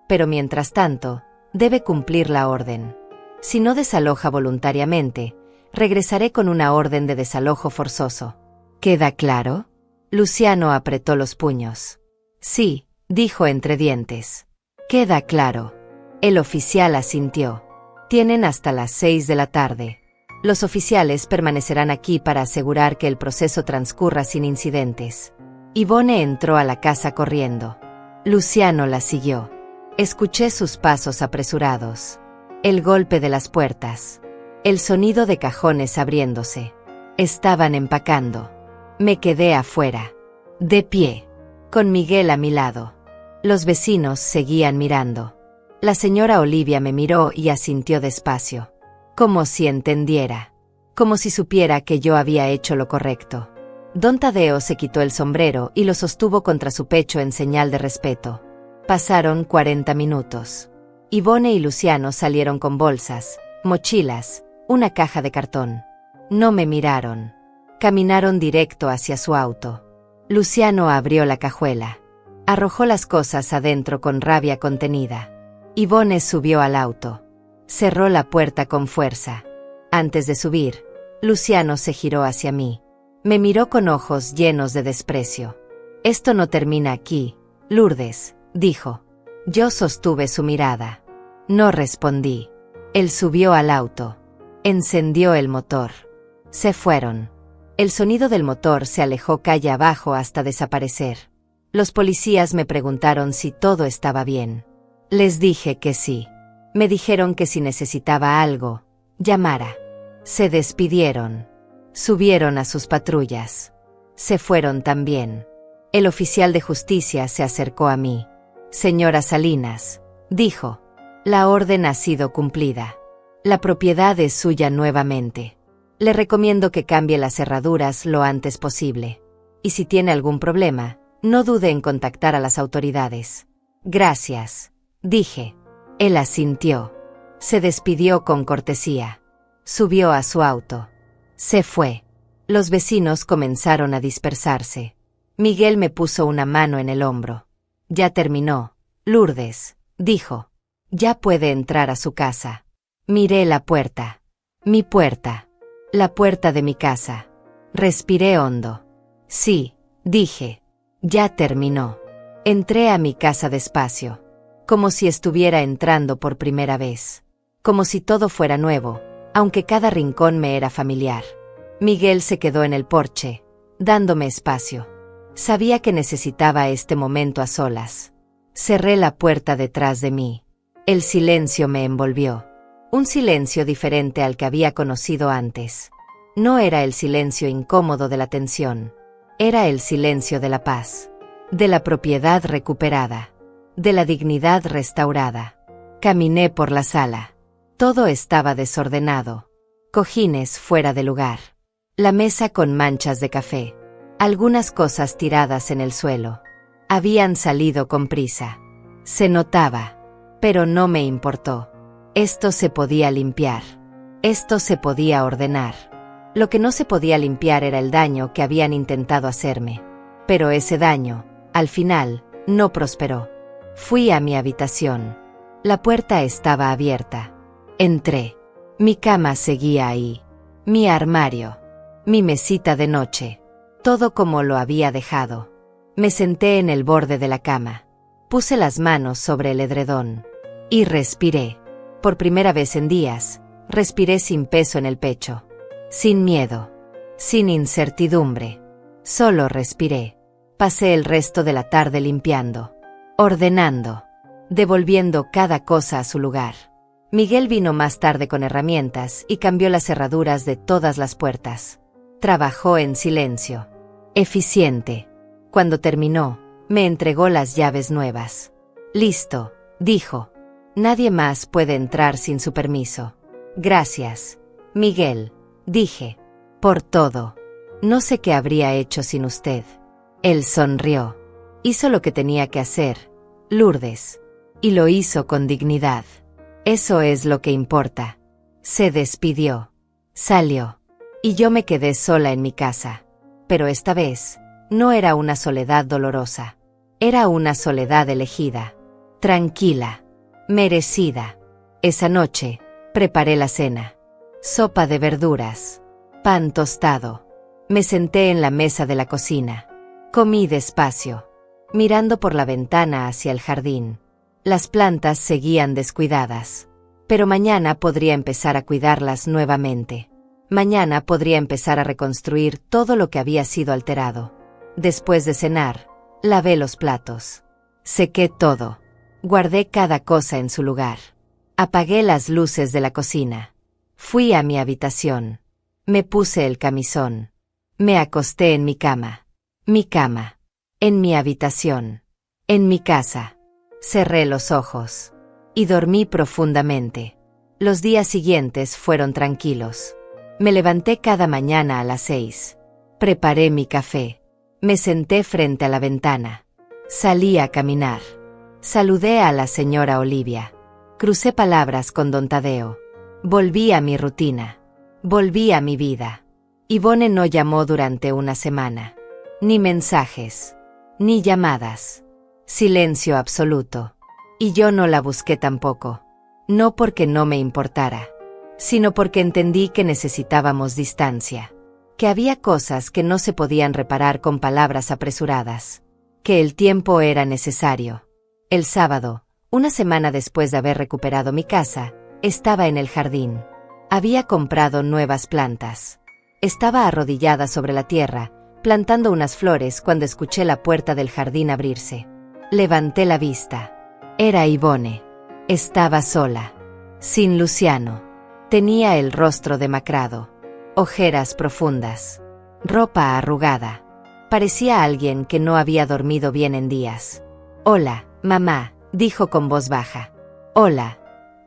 Pero mientras tanto, debe cumplir la orden. Si no desaloja voluntariamente, regresaré con una orden de desalojo forzoso. ¿Queda claro? Luciano apretó los puños. Sí, dijo entre dientes. Queda claro. El oficial asintió. Tienen hasta las 6 de la tarde. Los oficiales permanecerán aquí para asegurar que el proceso transcurra sin incidentes. Yvonne entró a la casa corriendo. Luciano la siguió. Escuché sus pasos apresurados. El golpe de las puertas. El sonido de cajones abriéndose. Estaban empacando. Me quedé afuera. De pie. Con Miguel a mi lado. Los vecinos seguían mirando. La señora Olivia me miró y asintió despacio. Como si entendiera. Como si supiera que yo había hecho lo correcto. Don Tadeo se quitó el sombrero y lo sostuvo contra su pecho en señal de respeto. Pasaron 40 minutos. Yvonne y Luciano salieron con bolsas, mochilas, una caja de cartón. No me miraron. Caminaron directo hacia su auto. Luciano abrió la cajuela. Arrojó las cosas adentro con rabia contenida. Yvonne subió al auto. Cerró la puerta con fuerza. Antes de subir, Luciano se giró hacia mí. Me miró con ojos llenos de desprecio. «Esto no termina aquí, Lourdes», dijo. Yo sostuve su mirada. No respondí. Él subió al auto. Encendió el motor. Se fueron. El sonido del motor se alejó calle abajo hasta desaparecer. Los policías me preguntaron si todo estaba bien. Les dije que sí. Me dijeron que si necesitaba algo, llamara. Se despidieron. Subieron a sus patrullas. Se fueron también. El oficial de justicia se acercó a mí. «Señora Salinas», dijo, «la orden ha sido cumplida. La propiedad es suya nuevamente. Le recomiendo que cambie las cerraduras lo antes posible. Y si tiene algún problema, no dude en contactar a las autoridades». «Gracias», dije. Él asintió. Se despidió con cortesía. Subió a su auto. Se fue. Los vecinos comenzaron a dispersarse. Miguel me puso una mano en el hombro. «Ya terminó, Lourdes», dijo. «Ya puede entrar a su casa». Miré la puerta. Mi puerta. La puerta de mi casa. Respiré hondo. «Sí», dije. «Ya terminó». Entré a mi casa despacio. Como si estuviera entrando por primera vez. Como si todo fuera nuevo, aunque cada rincón me era familiar. Miguel se quedó en el porche, dándome espacio. Sabía que necesitaba este momento a solas. Cerré la puerta detrás de mí. El silencio me envolvió. Un silencio diferente al que había conocido antes. No era el silencio incómodo de la tensión. Era el silencio de la paz. De la propiedad recuperada. De la dignidad restaurada. Caminé por la sala. Todo estaba desordenado. Cojines fuera de lugar. La mesa con manchas de café. Algunas cosas tiradas en el suelo. Habían salido con prisa. Se notaba. Pero no me importó. Esto se podía limpiar. Esto se podía ordenar. Lo que no se podía limpiar era el daño que habían intentado hacerme. Pero ese daño, al final, no prosperó. Fui a mi habitación. La puerta estaba abierta. Entré. Mi cama seguía ahí. Mi armario. Mi mesita de noche. Todo como lo había dejado. Me senté en el borde de la cama. Puse las manos sobre el edredón. Y respiré. Por primera vez en días, respiré sin peso en el pecho. Sin miedo. Sin incertidumbre. Solo respiré. Pasé el resto de la tarde limpiando. Ordenando. Devolviendo cada cosa a su lugar. Miguel vino más tarde con herramientas y cambió las cerraduras de todas las puertas. Trabajó en silencio. Eficiente. Cuando terminó, me entregó las llaves nuevas. «Listo», dijo. «Nadie más puede entrar sin su permiso». «Gracias, Miguel», dije. «Por todo. No sé qué habría hecho sin usted». Él sonrió. Hizo lo que tenía que hacer, Lourdes. Y lo hizo con dignidad. Eso es lo que importa. Se despidió. Salió. Y yo me quedé sola en mi casa. Pero esta vez, no era una soledad dolorosa. Era una soledad elegida. Tranquila. Merecida. Esa noche, preparé la cena. Sopa de verduras. Pan tostado. Me senté en la mesa de la cocina. Comí despacio. Mirando por la ventana hacia el jardín. Las plantas seguían descuidadas. Pero mañana podría empezar a cuidarlas nuevamente. Mañana podría empezar a reconstruir todo lo que había sido alterado. Después de cenar, lavé los platos. Sequé todo. Guardé cada cosa en su lugar. Apagué las luces de la cocina. Fui a mi habitación. Me puse el camisón. Me acosté en mi cama. Mi cama. En mi habitación. En mi casa. Cerré los ojos. Y dormí profundamente. Los días siguientes fueron tranquilos. Me levanté cada mañana a las 6. Preparé mi café. Me senté frente a la ventana. Salí a caminar. Saludé a la señora Olivia. Crucé palabras con don Tadeo. Volví a mi rutina. Volví a mi vida. Yvonne no llamó durante una semana. Ni mensajes. Ni llamadas. Silencio absoluto. Y yo no la busqué tampoco. No porque no me importara, sino porque entendí que necesitábamos distancia. Que había cosas que no se podían reparar con palabras apresuradas. Que el tiempo era necesario. El sábado, una semana después de haber recuperado mi casa, estaba en el jardín. Había comprado nuevas plantas. Estaba arrodillada sobre la tierra, plantando unas flores cuando escuché la puerta del jardín abrirse. Levanté la vista. Era Yvonne. Estaba sola. Sin Luciano. Tenía el rostro demacrado. Ojeras profundas. Ropa arrugada. Parecía alguien que no había dormido bien en días. «Hola, mamá», dijo con voz baja. «Hola,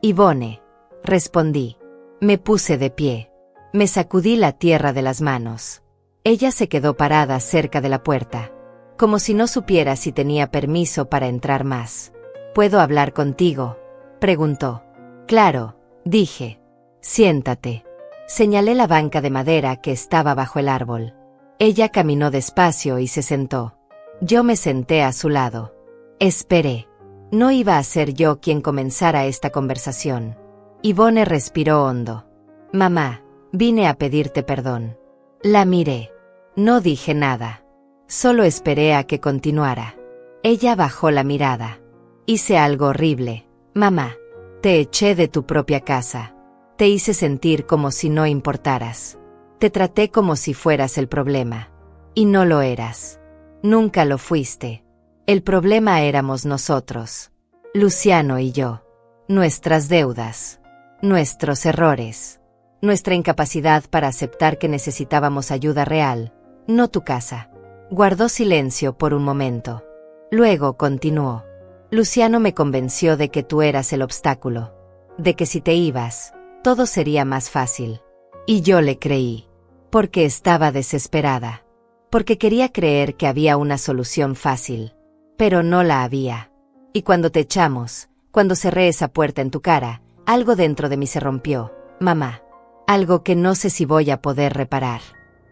Yvonne», respondí. Me puse de pie. Me sacudí la tierra de las manos. Ella se quedó parada cerca de la puerta, como si no supiera si tenía permiso para entrar más. «¿Puedo hablar contigo?», preguntó. «Claro», dije. «Siéntate». Señalé la banca de madera que estaba bajo el árbol. Ella caminó despacio y se sentó. Yo me senté a su lado. Esperé. No iba a ser yo quien comenzara esta conversación. Yvonne respiró hondo. «Mamá, vine a pedirte perdón». La miré. No dije nada. Solo esperé a que continuara. Ella bajó la mirada. «Hice algo horrible, mamá. Te eché de tu propia casa. Te hice sentir como si no importaras. Te traté como si fueras el problema. Y no lo eras. Nunca lo fuiste. El problema éramos nosotros. Luciano y yo. Nuestras deudas. Nuestros errores. Nuestra incapacidad para aceptar que necesitábamos ayuda real, no tu casa». Guardó silencio por un momento. Luego continuó. «Luciano me convenció de que tú eras el obstáculo. De que si te ibas, todo sería más fácil. Y yo le creí. Porque estaba desesperada. Porque quería creer que había una solución fácil. Pero no la había. Y cuando te echamos, cuando cerré esa puerta en tu cara, algo dentro de mí se rompió, mamá. Algo que no sé si voy a poder reparar».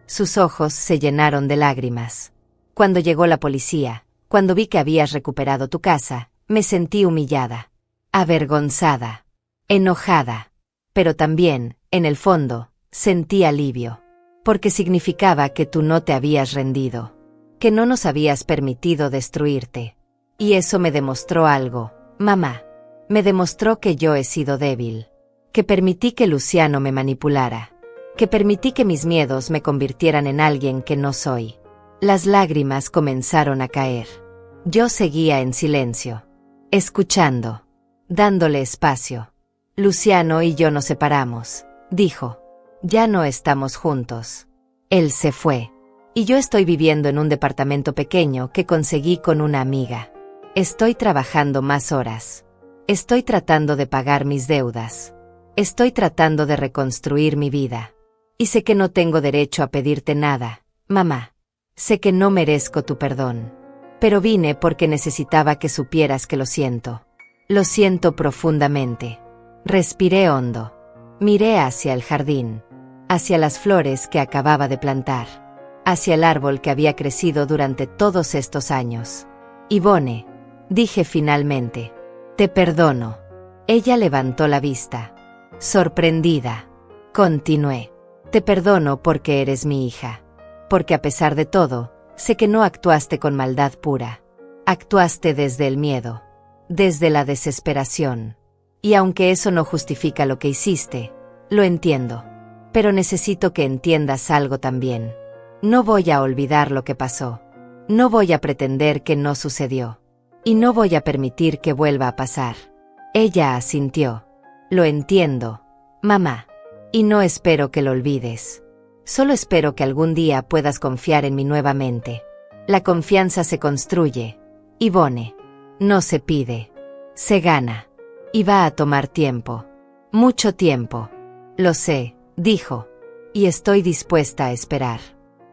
Sus ojos se llenaron de lágrimas. «Cuando llegó la policía, cuando vi que habías recuperado tu casa, me sentí humillada, avergonzada, enojada. Pero también, en el fondo, sentí alivio. Porque significaba que tú no te habías rendido. Que no nos habías permitido destruirte. Y eso me demostró algo, mamá. Me demostró que yo he sido débil. Que permití que Luciano me manipulara. Que permití que mis miedos me convirtieran en alguien que no soy». Las lágrimas comenzaron a caer. Yo seguía en silencio. Escuchando. Dándole espacio. «Luciano y yo nos separamos», dijo. «Ya no estamos juntos. Él se fue. Y yo estoy viviendo en un departamento pequeño que conseguí con una amiga. Estoy trabajando más horas. Estoy tratando de pagar mis deudas. Estoy tratando de reconstruir mi vida. Y sé que no tengo derecho a pedirte nada, mamá. Sé que no merezco tu perdón. Pero vine porque necesitaba que supieras que lo siento. Lo siento profundamente». Respiré hondo. Miré hacia el jardín. Hacia las flores que acababa de plantar. Hacia el árbol que había crecido durante todos estos años. «Yvonne», dije finalmente. «Te perdono». Ella levantó la vista. Sorprendida. Continué. «Te perdono porque eres mi hija. Porque a pesar de todo, sé que no actuaste con maldad pura. Actuaste desde el miedo. Desde la desesperación. Y aunque eso no justifica lo que hiciste, lo entiendo. Pero necesito que entiendas algo también. No voy a olvidar lo que pasó. No voy a pretender que no sucedió. Y no voy a permitir que vuelva a pasar». Ella asintió. «Lo entiendo, mamá. Y no espero que lo olvides. Solo espero que algún día puedas confiar en mí nuevamente. La confianza se construye, Yvonne. No se pide. Se gana. Y va a tomar tiempo. Mucho tiempo. Lo sé», dijo. «Y estoy dispuesta a esperar.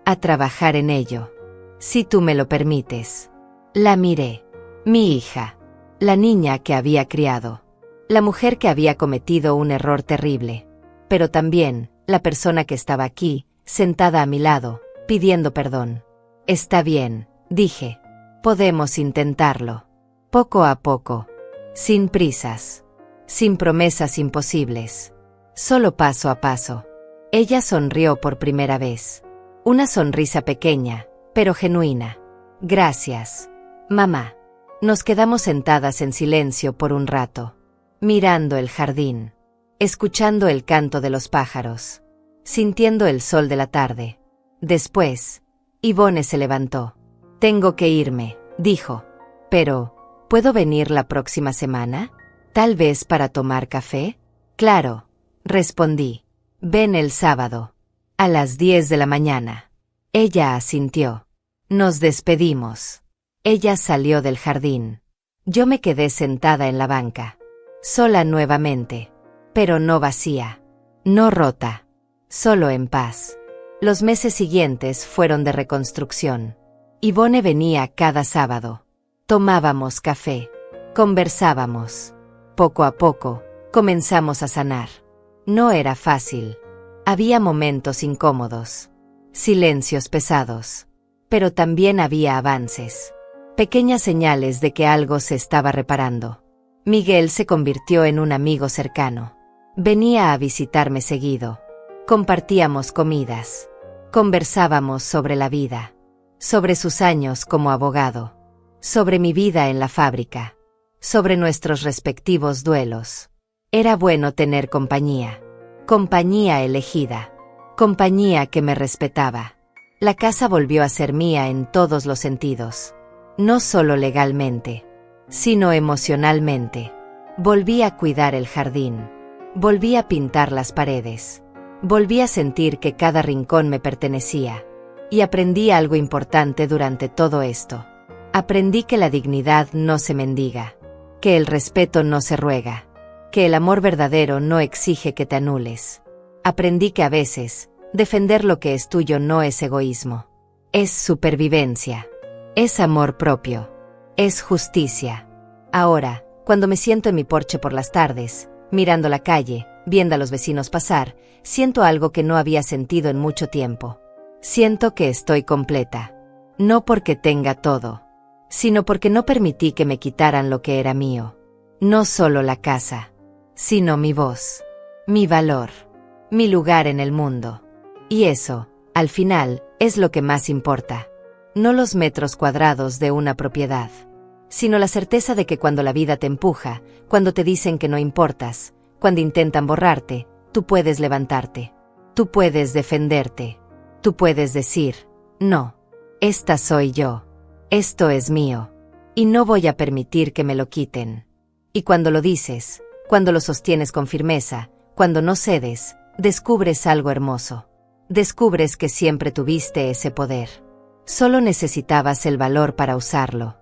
A trabajar en ello. Si tú me lo permites». La miré. Mi hija. La niña que había criado. La mujer que había cometido un error terrible. Pero también, la persona que estaba aquí, sentada a mi lado, pidiendo perdón. «Está bien», dije. «Podemos intentarlo». Poco a poco. Sin prisas. Sin promesas imposibles. Solo paso a paso. Ella sonrió por primera vez. Una sonrisa pequeña, pero genuina. Gracias, mamá. Nos quedamos sentadas en silencio por un rato, mirando el jardín, escuchando el canto de los pájaros, sintiendo el sol de la tarde. Después, Yvonne se levantó. Tengo que irme, dijo. Pero, ¿puedo venir la próxima semana? ¿Tal vez para tomar café? Claro, respondí. Ven el sábado. A las 10 de la mañana. Ella asintió. Nos despedimos. Ella salió del jardín. Yo me quedé sentada en la banca. Sola nuevamente. Pero no vacía. No rota. Solo en paz. Los meses siguientes fueron de reconstrucción. Yvonne venía cada sábado. Tomábamos café. Conversábamos. Poco a poco, comenzamos a sanar. No era fácil. Había momentos incómodos. Silencios pesados. Pero también había avances. Pequeñas señales de que algo se estaba reparando. Miguel se convirtió en un amigo cercano. Venía a visitarme seguido. Compartíamos comidas. Conversábamos sobre la vida. Sobre sus años como abogado. Sobre mi vida en la fábrica. Sobre nuestros respectivos duelos. Era bueno tener compañía. Compañía elegida. Compañía que me respetaba. La casa volvió a ser mía en todos los sentidos. No solo legalmente, sino emocionalmente. Volví a cuidar el jardín. Volví a pintar las paredes. Volví a sentir que cada rincón me pertenecía. Y aprendí algo importante durante todo esto. Aprendí que la dignidad no se mendiga. Que el respeto no se ruega. Que el amor verdadero no exige que te anules. Aprendí que a veces, defender lo que es tuyo no es egoísmo. Es supervivencia. Es amor propio. Es justicia. Ahora, cuando me siento en mi porche por las tardes, mirando la calle, viendo a los vecinos pasar, siento algo que no había sentido en mucho tiempo. Siento que estoy completa. No porque tenga todo, sino porque no permití que me quitaran lo que era mío. No solo la casa, sino mi voz, mi valor, mi lugar en el mundo. Y eso, al final, es lo que más importa. No los metros cuadrados de una propiedad, sino la certeza de que cuando la vida te empuja, cuando te dicen que no importas, cuando intentan borrarte, tú puedes levantarte. Tú puedes defenderte. Tú puedes decir, no, esta soy yo. Esto es mío. Y no voy a permitir que me lo quiten. Y cuando lo dices, cuando lo sostienes con firmeza, cuando no cedes, descubres algo hermoso. Descubres que siempre tuviste ese poder. Solo necesitabas el valor para usarlo.